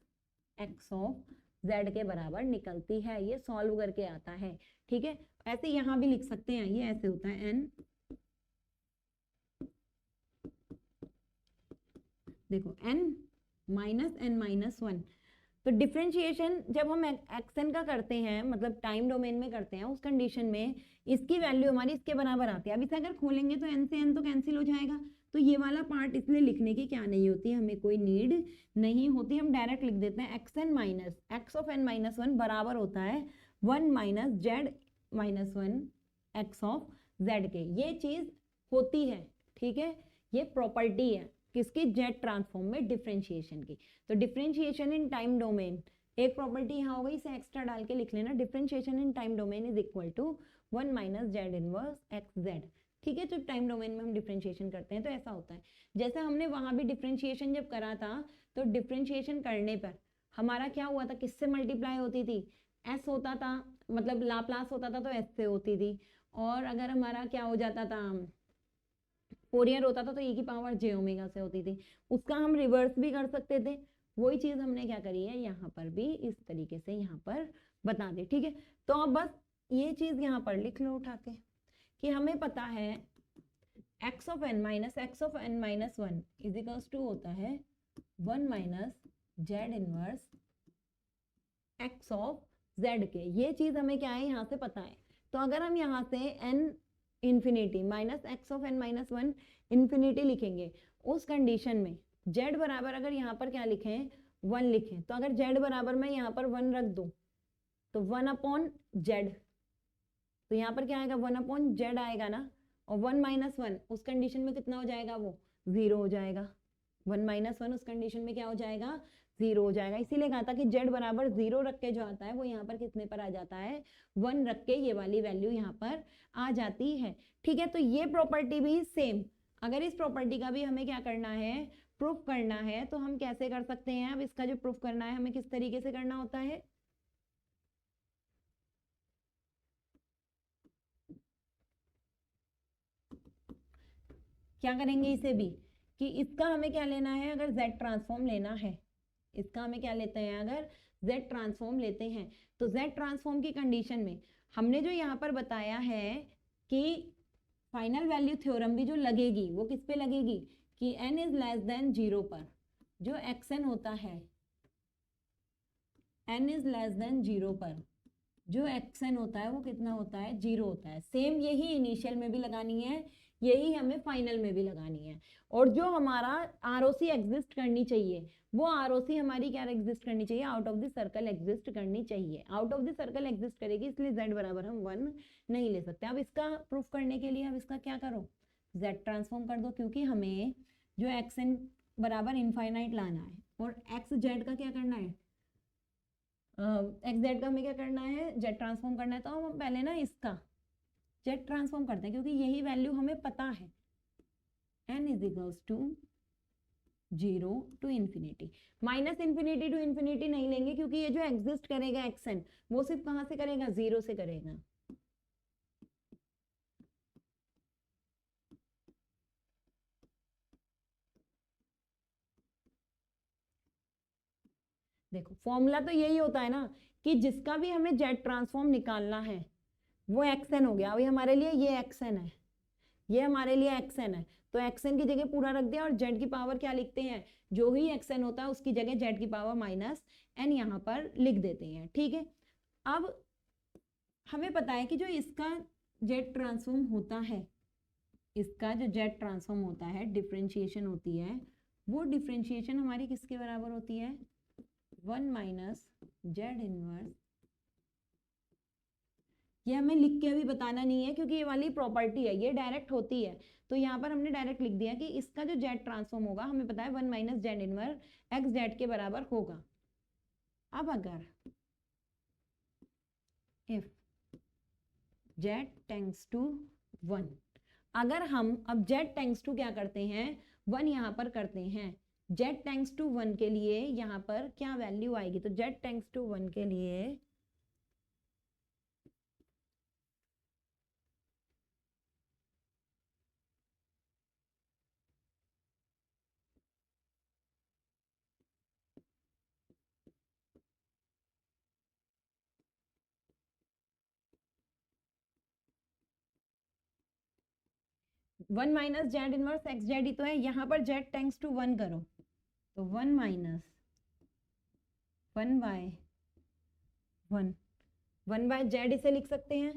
x of Z के बराबर निकलती है। ये सॉल्व करके आता है, ठीक है। ऐसे यहाँ भी लिख सकते हैं, ये ऐसे होता है एन, देखो एन माइनस एन माइनस 1। तो डिफरेंशिएशन जब हम एक्सन का करते हैं, मतलब टाइम डोमेन में करते हैं, उस कंडीशन में इसकी वैल्यू हमारी इसके बराबर आती है। अब इसे अगर खोलेंगे तो एन से एन तो कैंसिल हो जाएगा, तो ये वाला पार्ट इसलिए लिखने की क्या नहीं होती, हमें कोई नीड नहीं होती, हम डायरेक्ट लिख देते हैं X N minus X of N minus 1 बराबर होता है 1 minus Z minus 1 X of Z के। ये चीज होती है, ठीक है, ये प्रॉपर्टी है किसकी, जेड ट्रांसफॉर्म में डिफरेंशिएशन की। तो डिफरेंशिएशन इन टाइम डोमेन, एक प्रॉपर्टी यहाँ हो गई, इसे एक्स्ट्रा डाल के लिख लेना, differentiation in time domain is equal to 1 minus Z inverse x Z, ठीक है। तो टाइम डोमेन में हम डिफरेंशिएशन करते हैं तो ऐसा होता है। जैसे हमने वहां भी डिफरेंशिएशन जब करा था, तो डिफरेंशिएशन करने पर हमारा क्या हुआ था, किससे मल्टीप्लाई होती थी, एस होता था, मतलब लाप्लास होता था तो एस से होती थी। और अगर हमारा क्या हो जाता था, फोरियर होता था तो e की पावर j ओमेगा से होती थी, उसका हम रिवर्स भी कर सकते थे। वही चीज हमने क्या करी है, यहाँ पर भी इस तरीके से यहाँ पर बता दे, ठीक है। तो अब बस ये चीज यहाँ पर लिख लो उठा के कि हमें पता है x of n minus X of n minus 1 is equals to होता है 1 minus Z inverse x of z के। ये चीज हमें क्या है, यहाँ से पता है। तो अगर हम यहाँ से n infinity minus X of N minus 1 infinity लिखेंगे, उस कंडीशन में z बराबर अगर यहाँ पर क्या लिखें, 1 लिखें, तो अगर z बराबर मैं यहाँ पर 1 रख दूं तो 1 अपॉन जेड, तो यहाँ पर क्या आएगा, 1 अपॉन जेड आएगा ना, और 1 माइनस 1 उस कंडीशन में कितना हो जाएगा, वो 0 हो जाएगा। 1 माइनस 1 उस कंडीशन में क्या हो जाएगा, 0 हो जाएगा। इसीलिए कहा था कि z बराबर 0 रख के जो आता है वो यहाँ पर कितने पर आ जाता है, 1 रख के ये वाली वैल्यू यहाँ पर आ जाती है, ठीक है। तो ये प्रॉपर्टी भी सेम अगर इस प्रॉपर्टी का भी हमें क्या करना है, प्रूफ करना है, तो हम कैसे कर सकते हैं? अब इसका जो प्रूफ करना है हमें किस तरीके से करना होता है? क्या करेंगे इसे भी, कि इसका हमें क्या लेना है, अगर z ट्रांसफॉर्म लेना है, इसका हमें क्या लेते हैं, अगर z ट्रांसफॉर्म लेते हैं, तो z ट्रांसफॉर्म की कंडीशन में हमने जो यहाँ पर बताया है कि फाइनल वैल्यू थ्योरम भी जो लगेगी वो किस पे लगेगी, कि n इज लेस देन 0 पर जो xn होता है, n इज लेस देन 0 पर जो xn होता है वो कितना होता है, 0 होता है। सेम यही इनिशियल में भी लगानी है, यही हमें फाइनल में भी लगानी है। और जो हमारा आरओसी एग्जिस्ट करनी चाहिए, वो आरओसी हमारी क्या एग्जिस्ट करनी चाहिए, out of the circle exist करनी चाहिए। Out of the circle exist करेगी, इसलिए z बराबर हम 1 नहीं ले सकते। अब इसका प्रूफ करने के लिए अब इसका क्या करो, z ट्रांसफॉर्म कर दो, क्योंकि हमें जो xn बराबर इनफाइनाइट लाना है और एक्स जेड का क्या करना है, एक्स जेड का हमें क्या करना है, जेड ट्रांसफॉर्म करना है। तो हम पहले ना इसका जेड ट्रांसफॉर्म करते हैं, क्योंकि यही वैल्यू हमें पता है, n is equals to 0 to infinity. Minus infinity to infinity नहीं लेंगे, क्योंकि ये जो एग्जिस्ट करेगा xn वो सिर्फ कहाँ से करेगा, 0 से करेगा। देखो फॉर्मूला तो यही होता है ना, कि जिसका भी हमें जेड ट्रांसफॉर्म निकालना है वो xn हो गया। अभी हमारे लिए ये xn है, ये हमारे लिए xn है, तो xn की जगह पूरा रख दिया और z की पावर क्या लिखते हैं, जो ही xn होता है उसकी जगह z की पावर माइनस n यहाँ पर लिख देते हैं। ठीक है, अब हमें पता है कि जो इसका z ट्रांसफॉर्म होता है, इसका जो z ट्रांसफॉर्म होता है, डिफरेंशिएशन होती है, वो डिफरेंशिएशन हमारी किसके बराबर होती है, 1 माइनस जेड इनवर्स। ये हमें लिख के अभी बताना नहीं है, क्योंकि ये वाली प्रॉपर्टी है, ये डायरेक्ट होती है। तो यहाँ पर हमने डायरेक्ट लिख दिया कि इसका जो जेड ट्रांसफॉर्म होगा, हमें पता है 1 minus Z inverse x Z के बराबर होगा। अब अगर इफ जेड टेंड्स टू 1, अगर हम अब जेड टेंड्स टू क्या करते हैं, 1 यहाँ पर करते हैं, जेड टेंड्स टू 1 के लिए यहाँ पर क्या वैल्यू आएगी, तो जेड टेंड्स टू 1 के लिए one minus Z inverse x Z ही तो है, यहाँ पर जेड टेंड्स टू 1 करो, तो 1 माइनस 1 बाय 1, 1 बाय जेड इसे लिख सकते हैं।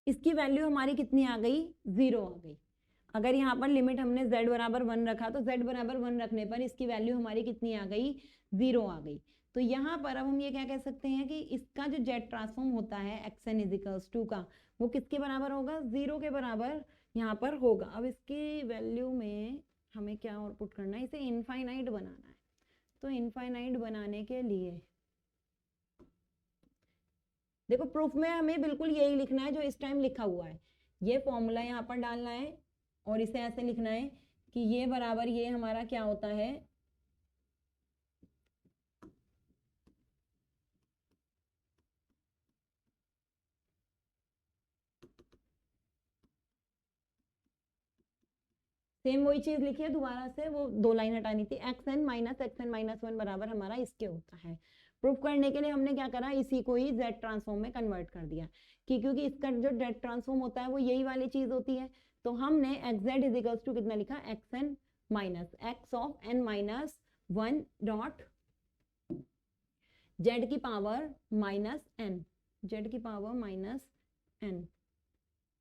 इसकी वैल्यू हमारी कितनी आ गई, 0 आ गई। अगर यहाँ पर लिमिट हमने z बराबर 1 रखा, तो z बराबर 1 रखने पर इसकी वैल्यू हमारी कितनी आ गई, 0 आ गई। तो यहाँ पर अब हम ये क्या कह सकते हैं कि इसका जो z ट्रांसफॉर्म होता है xn इजिकल्स 2 का, वो किसके बराबर होगा, 0 के बराबर यहाँ पर होगा। अब इसकी वैल्यू में हमें क्या और पुट करना है, इसे इनफाइनाइट बनाना है। तो इनफाइनाइट बनाने के लिए देखो प्रूफ में हमें बिल्कुल यही लिखना है जो इस टाइम लिखा हुआ है, ये फॉर्मूला यहाँ पर डालना है और इसे ऐसे लिखना है कि ये बराबर ये हमारा क्या होता है, सेम वही चीज लिखी है, दोबारा से वो 2 लाइन हटानी थी। xn माइनस वन बराबर हमारा इसके होता है। प्रूफ करने के लिए हमने क्या करा, इसी को ही z ट्रांसफॉर्म में कन्वर्ट कर दिया कि क्योंकि इसका जो z ट्रांसफॉर्म होता है वो यही वाली चीज होती है। तो हमने xz इज इक्वल्स टू कितना लिखा, xn minus x of n minus 1 dot z की पावर माइनस n, z की पावर माइनस n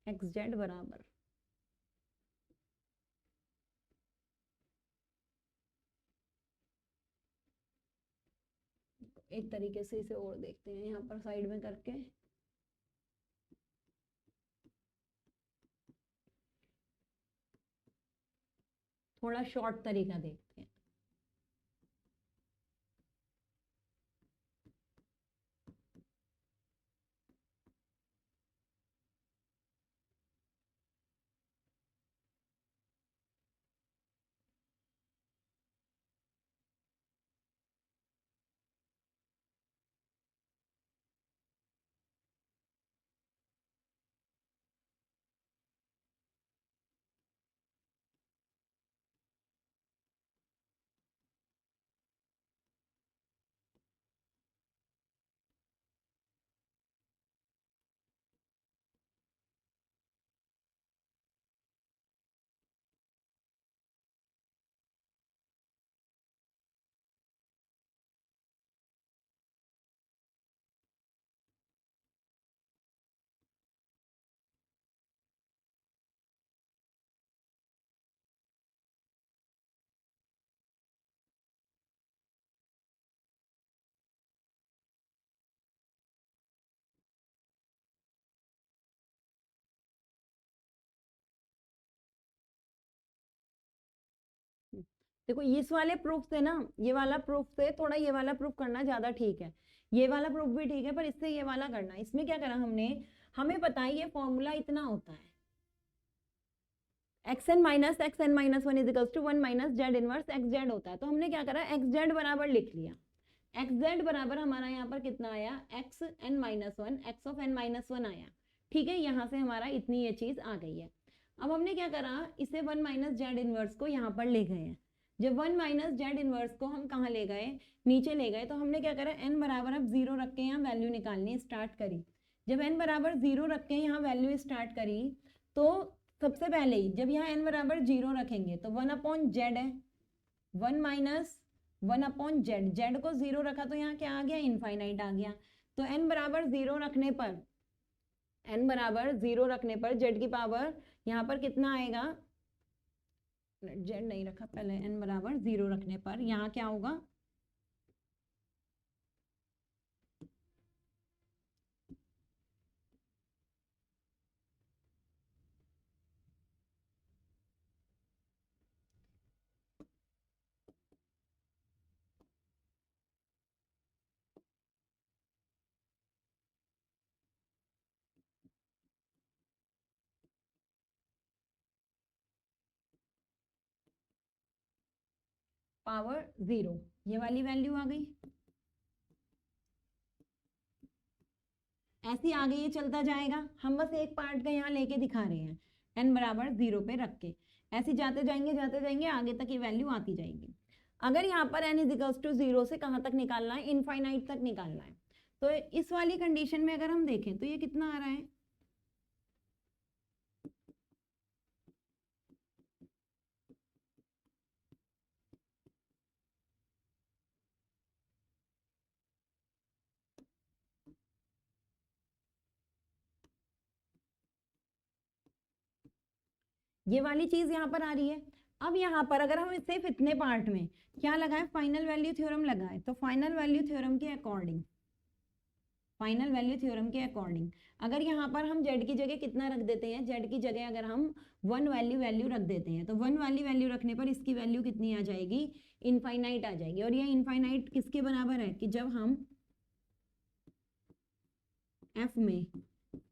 xz बराबर एक तरीके से इसे और देखते हैं यहाँ पर साइड में करके। थोड़ा शॉर्ट तरीका देखते हैं। देखो इस वाले प्रूफ से ना, ये वाला प्रूफ से थोड़ा ये वाला प्रूफ करना ज्यादा ठीक है। ये वाला प्रूफ भी ठीक है पर इससे ये वाला करना, इसमें क्या करा हमने, हमें पता है ये फॉर्मूला इतना होता है, xn minus one is equals to 1 minus Z inverse xz होता है। तो हमने क्या करा, xz बराबर लिख लिया। xz बराबर हमारा यहाँ पर कितना आया, xn minus one, x of n minus one आया। ठीक है, यहाँ से हमारा इतनी ये चीज आ गई है। अब हमने क्या करा, इसे 1 माइनस जेड इनवर्स को यहाँ पर ले गए हैं। जब 1 माइनस जेड इनवर्स को हम कहाँ ले गए, नीचे ले गए, तो हमने क्या करा, n बराबर अब 0 रख के यहाँ वैल्यू निकालनी स्टार्ट करी। जब n बराबर 0 रख के यहाँ वैल्यू स्टार्ट करी, तो सबसे पहले ही जब यहाँ n बराबर 0 रखेंगे तो 1 अपॉन जेड है, 1 माइनस 1 अपॉन जेड, जेड को 0 रखा तो यहाँ क्या आ गया, इनफाइनाइट आ गया। तो n बराबर 0 रखने पर, n बराबर 0 रखने पर जेड की पावर यहाँ पर कितना आएगा, जेड नहीं रखा पहले, n बराबर 0 रखने पर यहाँ क्या होगा, पावर 0, ये वाली वैल्यू आ गई। ऐसे आगे ये चलता जाएगा, हम बस एक पार्ट का यहाँ लेके दिखा रहे हैं, n बराबर 0 पे रख के ऐसे जाते जाएंगे आगे तक ये वैल्यू आती जाएगी। अगर यहाँ पर n इज इक्वल्स टू 0 से कहाँ तक निकालना है, इनफाइनाइट तक निकालना है। तो इस वाली कंडीशन में अगर हम देखें तो ये कितना आ रहा है, ये वाली चीज यहाँ पर आ रही है। अब यहाँ पर अगर हम सिर्फ इतने पार्ट में क्या लगाए, फाइनल वैल्यू थ्योरम लगाए, तो फाइनल वैल्यू थ्योरम के अकॉर्डिंग, फाइनल वैल्यू थ्योरम के अकॉर्डिंग अगर यहाँ पर हम z की जगह कितना रख देते हैं, z की जगह अगर हम 1 वैल्यू रख देते हैं, तो 1 वाली वैल्यू रखने पर इसकी वैल्यू कितनी आ जाएगी, इनफाइनाइट आ जाएगी। और ये इनफाइनाइट किसके बराबर है कि जब हम f में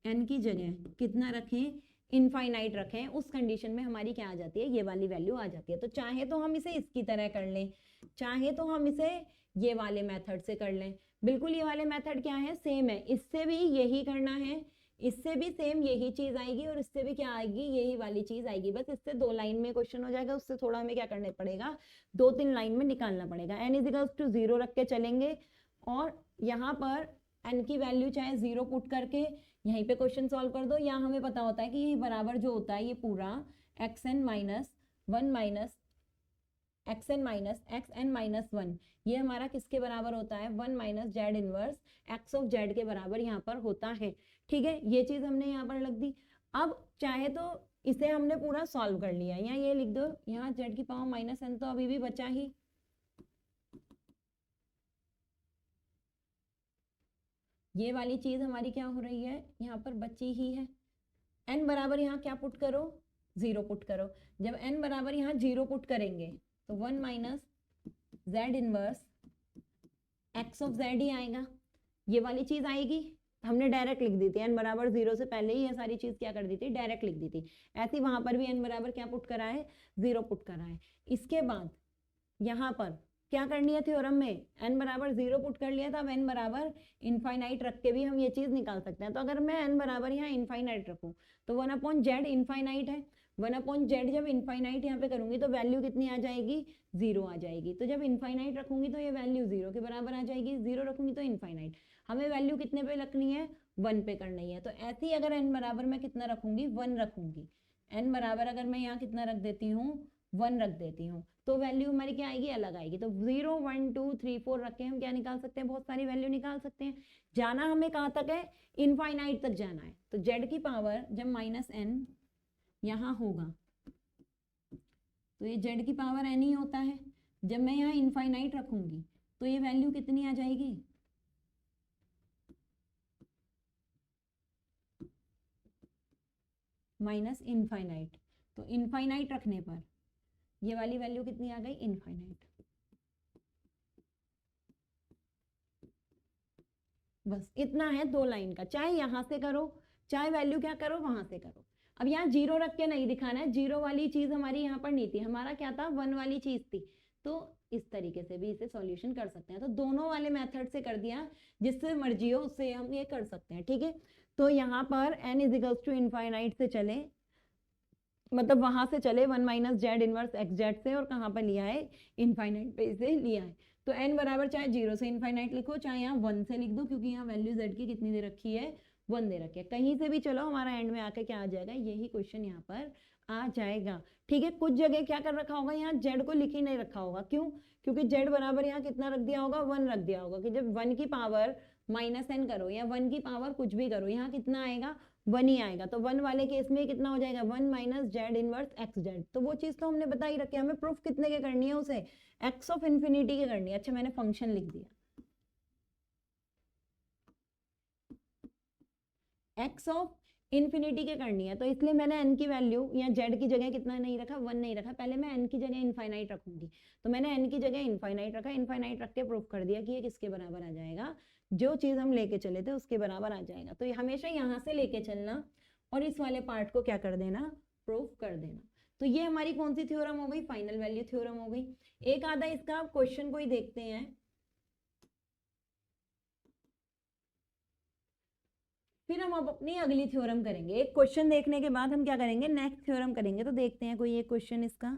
n की जगह कितना रखें, इनफाइनाइट रखें, उस कंडीशन में हमारी क्या आ जाती है, ये वाली वैल्यू आ जाती है। तो चाहे तो हम इसे इसकी तरह कर लें, चाहे तो हम इसे ये वाले मेथड से कर लें। बिल्कुल ये वाले मेथड क्या है, सेम है, इससे भी यही करना है, इससे भी सेम यही चीज आएगी और इससे भी क्या आएगी, यही वाली चीज आएगी। बस इससे 2 लाइन में क्वेश्चन हो जाएगा, उससे थोड़ा हमें क्या करना पड़ेगा, 2-3 लाइन में निकालना पड़ेगा। n इजिकल्स टू 0 रख के चलेंगे और यहाँ पर n की वैल्यू चाहे 0 पुट करके यहीं पे क्वेश्चन सॉल्व कर दो, या हमें पता होता है कि ये बराबर जो होता है ये पूरा xn minus 1 minus xn minus xn minus 1 ये हमारा किसके बराबर होता है, 1 minus Z inverse x of Z के बराबर यहाँ पर होता है। ठीक है, ये चीज हमने यहाँ पर लग दी। अब चाहे तो इसे हमने पूरा सॉल्व कर लिया, या ये लिख दो यहाँ जेड की पावर माइनस n तो अभी भी बचा ही, ये वाली चीज हमारी क्या हो रही है, यहाँ पर बची ही है। n बराबर यहाँ क्या पुट करो, 0 पुट करो। जब n बराबर यहाँ 0 पुट करेंगे तो 1 minus Z inverse x of z ही आएगा, ये वाली चीज आएगी। हमने डायरेक्ट लिख दी थी, n बराबर 0 से पहले ही ये सारी चीज क्या कर दी थी, डायरेक्ट लिख दी थी। ऐसे वहां पर भी n बराबर क्या पुट करा है, 0 पुट करा है। इसके बाद यहाँ पर क्या करनी है थ्योरम में, n बराबर 0 पुट कर लिया था, अब n बराबर इनफाइनाइट रख के भी हम ये चीज निकाल सकते हैं। तो अगर मैं n बराबर यहाँ इनफाइनाइट रखूं तो 1 अपॉन जेड इनफाइनाइट है, 1 अपॉन जेड जब इनफाइनाइट यहाँ पे करूंगी तो वैल्यू कितनी आ जाएगी, 0 आ जाएगी। तो जब इनफाइनाइट रखूंगी तो ये वैल्यू 0 के बराबर आ जाएगी, 0 रखूंगी तो इनफाइनाइट। हमें वैल्यू कितने पे रखनी है, 1 पे करनी है। तो ऐसे ही अगर n बराबर मैं कितना रखूंगी, 1 रखूंगी, n बराबर अगर मैं यहाँ कितना रख देती हूँ, 1 रख देती हूँ, तो वैल्यू हमारी क्या आएगी, अलग आएगी। तो 0 1 2 3 4 रख के हम क्या निकाल सकते हैं, बहुत सारी वैल्यू निकाल सकते हैं। जाना हमें कहाँ तक है, इनफाइनाइट तक जाना है। तो z की पावर जब माइनस n यहाँ होगा तो ये z की पावर n ही होता है। जब मैं यहाँ इनफाइनाइट रखूंगी तो ये वैल्यू कितनी आ जाएगी, माइनस इनफाइनाइट। तो इनफाइनाइट रखने पर ये वाली वैल्यू कितनी आ गई, इनफाइनाइट। बस इतना है 2 लाइन का, चाहे यहां से करो चाहे वैल्यू क्या करो वहां से करो। अब यहाँ 0 रख के नहीं दिखाना है, 0 वाली चीज हमारी यहाँ पर नहीं थी, हमारा क्या था, 1 वाली चीज थी। तो इस तरीके से भी इसे सॉल्यूशन कर सकते हैं। तो दोनों वाले मेथड से कर दिया, जिससे मर्जी हो उससे हम ये कर सकते हैं। ठीक है, तो यहाँ पर n इजिकल्स टू इनफाइनाइट से चले, मतलब वहां से चले 1 minus Z inverse x Z से, और कहाँ पर लिया है, इनफाइनाइट पे इसे लिया है। तो n बराबर चाहे 0 से इनफाइनाइट लिखो, चाहे यहाँ 1 से लिख दो, क्योंकि यहाँ वैल्यू z की कितनी दे रखी है, 1 दे रखी है। कहीं से भी चलो हमारा एंड में आके क्या आ जाएगा, यही क्वेश्चन यहाँ पर आ जाएगा। ठीक है, कुछ जगह क्या कर रखा होगा, यहाँ z को लिख ही नहीं रखा होगा, क्यों, क्योंकि z बराबर यहाँ कितना रख दिया होगा, 1 रख दिया होगा, कि जब 1 की पावर माइनस n करो या 1 की पावर कुछ भी करो, यहाँ कितना आएगा, 1 ही आएगा। तो 1 वाले केस में कितना हो जाएगा, 1 minus Z inverse x Z. तो वो चीज तो हमने बता ही रखी है, हमें प्रूफ कितने के करनी है, उसे एक्स ऑफ इन्फिनिटी की करनी है। अच्छा, मैंने फंक्शन लिख दिया, एक्स ऑफ इन्फिनिटी के करनी है, तो इसलिए मैंने n की वैल्यू या z की जगह कितना नहीं रखा, 1 नहीं रखा। पहले मैं n की जगह इनफाइनाइट रखूंगी, तो मैंने n की जगह इनफाइनाइट रखा, इनफाइनाइट रख के प्रूफ कर दिया कि ये किसके बराबर आ जाएगा, जो चीज हम लेके चले थे उसके बराबर आ जाएगा। तो ये हमेशा यहाँ से लेके चलना और इस वाले पार्ट को क्या कर देना, प्रूफ कर देना। तो ये हमारी कौन सी थ्योरम हो गई, फाइनल वैल्यू थ्योरम हो गई। एक आधा इसका क्वेश्चन को ही देखते हैं, फिर हम अब अपनी अगली थ्योरम करेंगे। एक क्वेश्चन देखने के बाद हम क्या करेंगे, नेक्स्ट थ्योरम करेंगे। तो देखते हैं कोई एक क्वेश्चन इसका।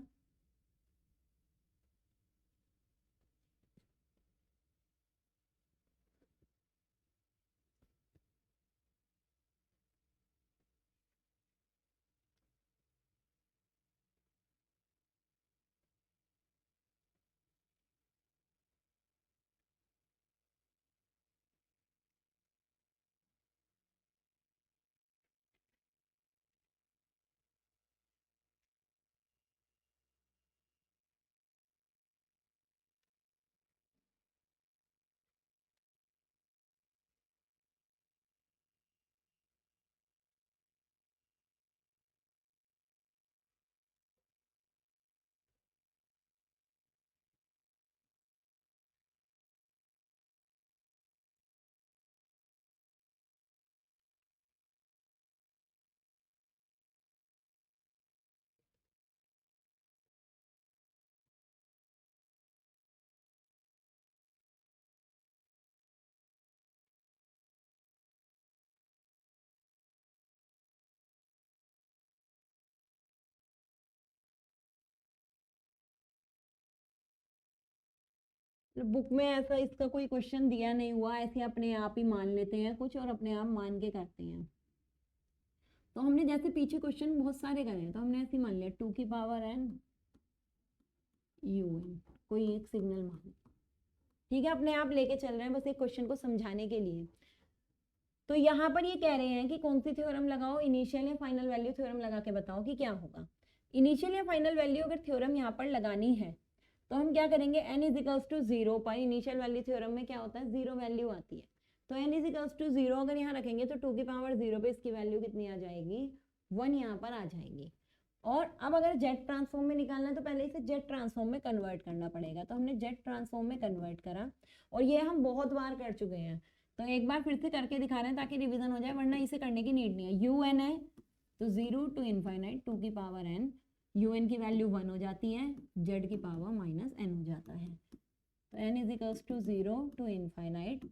बुक में ऐसा इसका कोई क्वेश्चन दिया नहीं हुआ, ऐसे अपने आप ही मान लेते हैं कुछ और अपने आप मान के करते हैं। तो हमने जैसे पीछे क्वेश्चन बहुत सारे करे हैं, तो हमने ऐसे मान लिया 2 की पावर n un, कोई एक सिग्नल मान, ठीक है, अपने आप लेके चल रहे हैं बस एक क्वेश्चन को समझाने के लिए। तो यहाँ पर ये कह रहे हैं कि कौन सी थ्योरम लगाओ, इनिशियल या फाइनल वैल्यू थ्योरम लगा के बताओ कि क्या होगा। इनिशियल या फाइनल वैल्यू अगर थ्योरम यहाँ पर लगानी है तो हम क्या करेंगे, n इज इक्वल्स टू 0 पर, इनिशियल वैल्यू थ्योरम में क्या होता है 0 वैल्यू आती है, तो n इज इक्वल्स टू 0 अगर यहाँ रखेंगे तो 2 की पावर 0 पे इसकी वैल्यू कितनी आ जाएगी, 1 यहाँ पर आ जाएगी। और अब अगर जेड ट्रांसफॉर्म में निकालना है तो पहले इसे जेड ट्रांसफॉर्म में कन्वर्ट करना पड़ेगा, तो हमने जेड ट्रांसफॉर्म में कन्वर्ट करा और ये हम बहुत बार कर चुके हैं, तो एक बार फिर से करके दिखा रहे हैं ताकि रिवीजन हो जाए, वरना इसे करने की नीड नहीं है। यू एन है तो 0 टू इनफाइनाइट 2 की पावर n, यू एन की वैल्यू 1 हो जाती है, जेड की पावर माइनस n हो जाता है, तो n is equals to 0 to infinite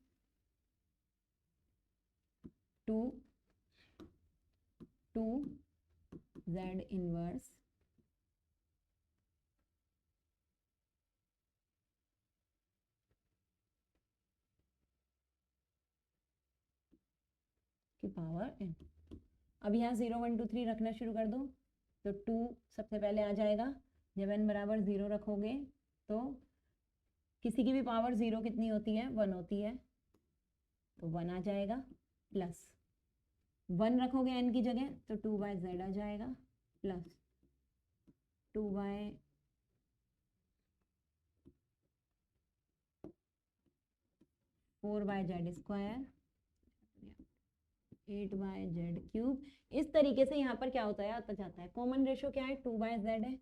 2 z inverse की पावर n। अब यहाँ 0 1 2 3 रखना शुरू कर दो, तो 2 सबसे पहले आ जाएगा, जब n बराबर 0 रखोगे तो किसी की भी पावर 0 कितनी होती है 1 होती है, तो 1 आ जाएगा, प्लस 1 रखोगे n की जगह तो 2/z आ जाएगा, प्लस 2/8/z स्क्वायर 8/z³। इस तरीके से यहाँ पर क्या होता है आता जाता है, कॉमन रेशो क्या है 2/z है,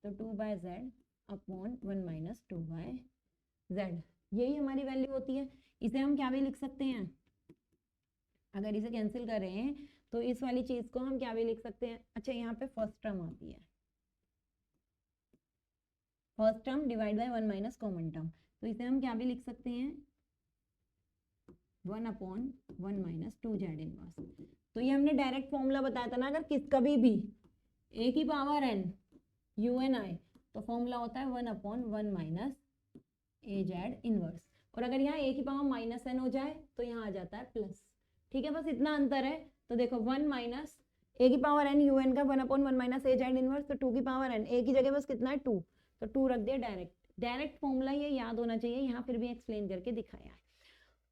तो 2/z अपॉन 1 माइनस 2/z, यही हमारी वैल्यू होती है। इसे हम क्या भी लिख सकते हैं, अगर इसे कैंसिल कर रहे हैं तो इस वाली चीज को हम क्या भी लिख सकते हैं, अच्छा यहाँ पे फर्स्ट टर्म आती है, first term divide by 1 minus common term, तो इसे हम क्या भी लिख सकते हैं 1 अपॉन 1 माइनस 2z इनवर्स। तो ये हमने डायरेक्ट फॉर्मूला बताया था ना, अगर कभी भी a की पावर n un आए तो फॉर्मूला होता है 1 अपॉन 1 माइनस az इनवर्स, और अगर यहाँ a की पावर माइनस n हो जाए तो यहाँ आ जाता है प्लस, ठीक है, बस इतना अंतर है। तो देखो 1 माइनस a की पावर n un का 1 अपॉन 1 माइनस az इनवर्स, तो 2 की पावर n, a की जगह बस कितना है 2, तो 2 रख दिया डायरेक्ट, डायरेक्ट फॉर्मूला ये याद होना चाहिए, यहाँ फिर भी एक्सप्लेन करके दिखाया है।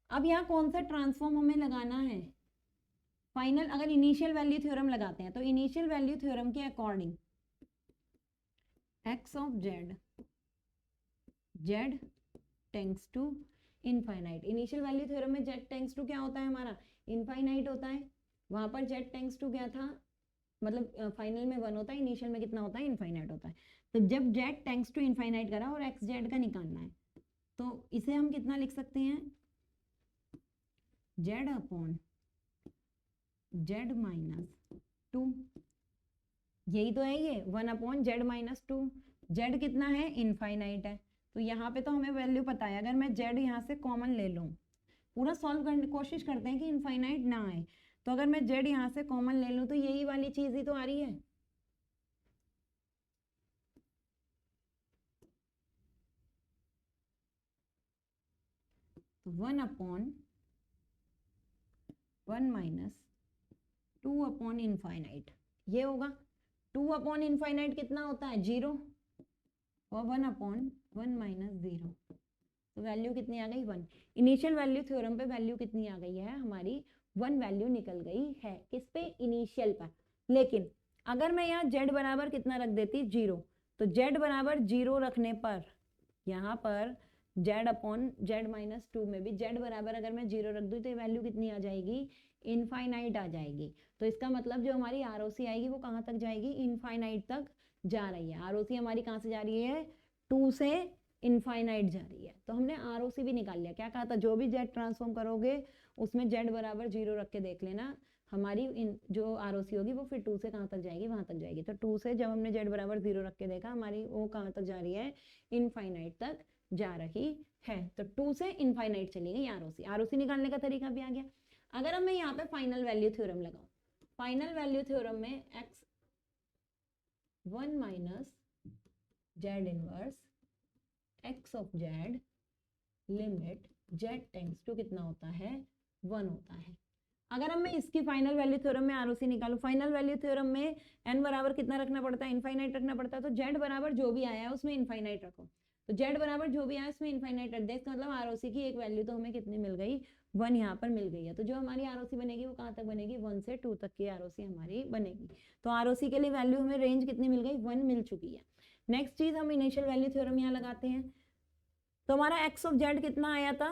अब यहाँ कौन सा ट्रांसफॉर्म हमें लगाना है, फाइनल, अगर इनिशियल वैल्यू थ्योरम लगाते हैं तो इनिशियल वैल्यू थ्योरम के according x of z tends to infinite, initial value theorem में z टेंड्स टू क्या होता है हमारा इनफाइनाइट होता है, वहां पर z टेंड्स टू क्या था, मतलब फाइनल में 1 होता है, इनिशियल में कितना होता है इनफाइनाइट होता है। तो जब z टेंड्स टू इनफाइनाइट करा और x z का निकालना है तो इसे हम कितना लिख सकते हैं z अपॉन z माइनस 2, यही तो है ये 1 अपॉन z माइनस 2, z कितना है इनफाइनाइट है, तो यहाँ पे तो हमें वैल्यू पता है, अगर मैं z यहाँ से कॉमन ले लूँ, पूरा सॉल्व करने की कोशिश करते हैं कि इनफाइनाइट ना आए, तो अगर मैं z यहाँ से कॉमन ले लूँ तो यही वाली चीज ही तो आ रही है, तो 1 अपॉन 1 माइनस 2 अपॉन इनफाइनाइट ये होगा, 2 अपॉन इनफाइनाइट कितना होता है 0, और 1 अपॉन 1 माइनस 0, तो वैल्यू कितनी आ गई 1। इनिशियल वैल्यू थ्योरम पे वैल्यू कितनी आ गई है हमारी 1 वैल्यू निकल गई है, किस पे इनिशियल पर। लेकिन अगर मैं यहाँ z बराबर कितना रख देती 0, तो z बराबर 0 रखने पर यहाँ पर z अपॉन z माइनस 2 में भी z बराबर अगर मैं 0 रख दूँ तो ये वैल्यू कितनी आ जाएगी इनफाइनाइट आ जाएगी, तो इसका मतलब जो हमारी ROC आएगी वो कहाँ तक जाएगी इनफाइनाइट तक जा रही है। ROC हमारी कहाँ से जा रही है 2 से इनफाइनाइट जा रही है, तो हमने ROC भी निकाल लिया। क्या कहा था जो भी z ट्रांसफॉर्म करोगे उसमें z बराबर 0 रख के देख लेना, हमारी जो ROC होगी वो फिर 2 से कहाँ तक जाएगी वहां तक जाएगी। तो 2 से जब हमने z बराबर 0 रख के देखा हमारी वो कहाँ तक जा रही है इनफाइनाइट तक जा रही है, तो 2 से इनफाइनाइट चली गई ROC निकालने का तरीका भी आ गया। अगर हम मैं यहाँ पे फाइनल वैल्यू थ्योरम लगाऊं, फाइनल वैल्यू थ्योरम में x 1 minus z inverse x of Z limit Z tends to कितना होता है 1 होता है। अगर हम मैं इसकी फाइनल वैल्यू थ्योरम में आरओसी निकालूं, फाइनल वैल्यू थ्योरम में एन बराबर कितना रखना पड़ता है, इनफाइनाइट रखना पड़ता है। तो जेड बराबर जो भी आया है उसमें इनफाइनाइट रखो, तो जेड बराबर जो भी आया उसमें इनफाइनाइट रख दे। इसका मतलब आरओसी की एक वैल्यू तो हमें कितनी मिल गई 1 यहाँ पर मिल गई है। तो जो हमारी आरओसी बनेगी वो कहाँ तक बनेगी 1 से 2 तक की आरओसी हमारी बनेगी। तो आरओसी के लिए वैल्यू हमें रेंज कितनी मिल गई 1 मिल चुकी है। नेक्स्ट चीज हम इनिशियल वैल्यू थ्योरम यहाँ लगाते हैं। तो हमारा एक्स ऑफ जेड कितना आया था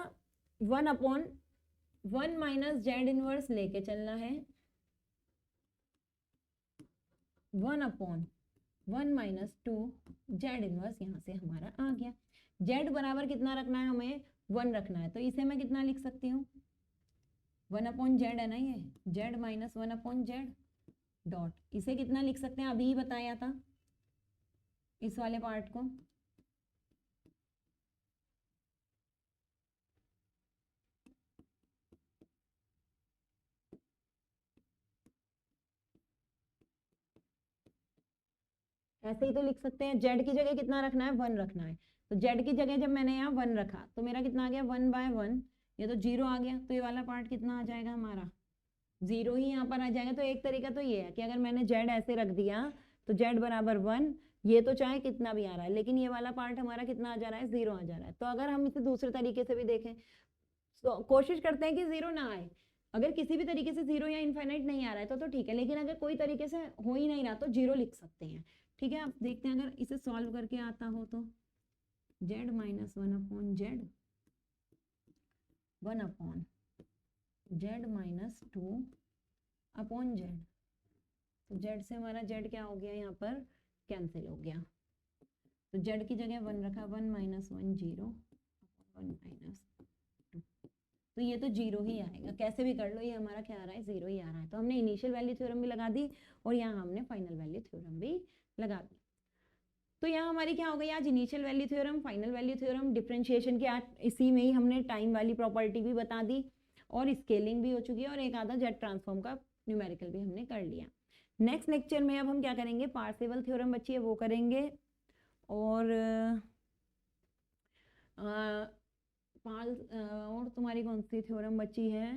1/1 माइनस जेड इनवर्स लेके चलना है, 1/1 माइनस 2 जेड इनवर्स यहाँ से हमारा आ गया। जेड बराबर कितना रखना है हमें 1 रखना है। तो इसे मैं कितना लिख सकती हूँ 1/जेड है ना, ये जेड माइनस 1/जेड डॉट, इसे कितना लिख सकते हैं अभी ही बताया था इस वाले पार्ट को। ऐसे ही तो लिख सकते हैं, जेड की जगह कितना रखना है 1 रखना है। तो जेड की जगह जब मैंने यहाँ 1 रखा तो मेरा कितना आ गया 1/1, ये तो 0 आ गया। तो ये वाला पार्ट कितना आ जाएगा हमारा 0 ही यहाँ पर आ जाएगा। तो एक तरीका तो ये है कि अगर मैंने जेड ऐसे रख दिया तो जेड बराबर 1, ये तो चाहे कितना भी आ रहा है लेकिन ये वाला पार्ट हमारा कितना आ जा रहा है 0 आ जा रहा है। तो अगर हम इसे दूसरे तरीके से भी देखें तो कोशिश करते हैं कि 0 ना आए। अगर किसी भी तरीके से 0 या इनफाइनाइट नहीं आ रहा है तो ठीक है, लेकिन अगर कोई तरीके से हो ही नहीं रहा तो 0 लिख सकते हैं। ठीक है, आप देखते हैं अगर इसे सॉल्व करके आता हो तो जेड माइनस 1/जेड 1/जेड माइनस 2/जेड। तो जेड से हमारा जेड क्या हो गया यहाँ पर कैंसिल हो गया। तो जेड की जगह 1 रखा, 1 माइनस 1 0 1 माइनस 2, तो ये तो 0 ही आएगा। कैसे भी कर लो ये हमारा क्या आ रहा है 0 ही आ रहा है। तो हमने इनिशियल वैल्यू थ्योरम भी लगा दी और यहाँ हमने फाइनल वैल्यू थ्योरम भी लगा दी। तो यहाँ हमारी क्या हो गई आज initial value theorem, final value theorem, differentiation की आज इसी में ही हमने टाइम वाली प्रॉपर्टी भी बता दी और स्केलिंग भी हो चुकी है और एक आधा जेड ट्रांसफॉर्म का न्यूमेरिकल भी हमने कर लिया। नेक्स्ट लेक्चर में अब हम क्या करेंगे पार्सेवल थ्योरम बची है वो करेंगे और तुम्हारी कौन सी थ्योरम बची है,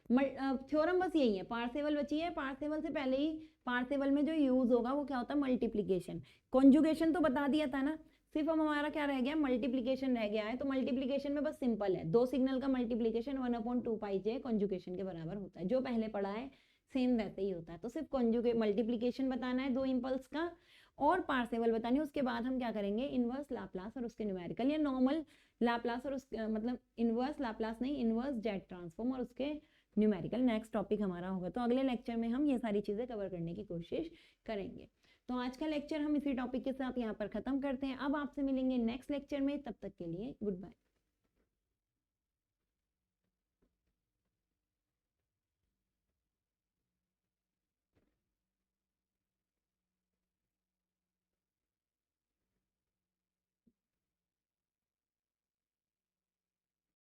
थ्योरम बस यही है, पार्सेवल बची है। पार्सेवल से पहले ही पार्सेवल में जो यूज होगा वो क्या होता है मल्टीप्लीकेशन। कॉन्जुगेशन तो बता दिया था ना, सिर्फ हम हमारा क्या रह गया मल्टीप्लीकेशन रह गया है। तो मल्टीप्लीकेशन में बस सिंपल है, 2 सिग्नल का मल्टीप्लीकेशन 1/2πj कॉन्जुगेशन के बराबर होता है। जो पहले पढ़ा है सेम वैसे ही होता है। तो सिर्फ कॉन्जुगेट मल्टीप्लीकेशन बताना है 2 इम्पल्स का और पार्सेवल बतानी है। उसके बाद हम क्या करेंगे इनवर्स लाप्लास और उसके न्यूमेरिकल या नॉर्मल लाप्लास और उसके मतलब इनवर्स लाप्लास नहीं इनवर्स जेड ट्रांसफॉर्म और उसके न्यूमेरिकल नेक्स्ट टॉपिक हमारा होगा। तो अगले लेक्चर में हम ये सारी चीजें कवर करने की कोशिश करेंगे। तो आज का लेक्चर हम इसी टॉपिक के साथ यहाँ पर खत्म करते हैं। अब आपसे मिलेंगे नेक्स्ट लेक्चर में, तब तक के लिए गुड बाय।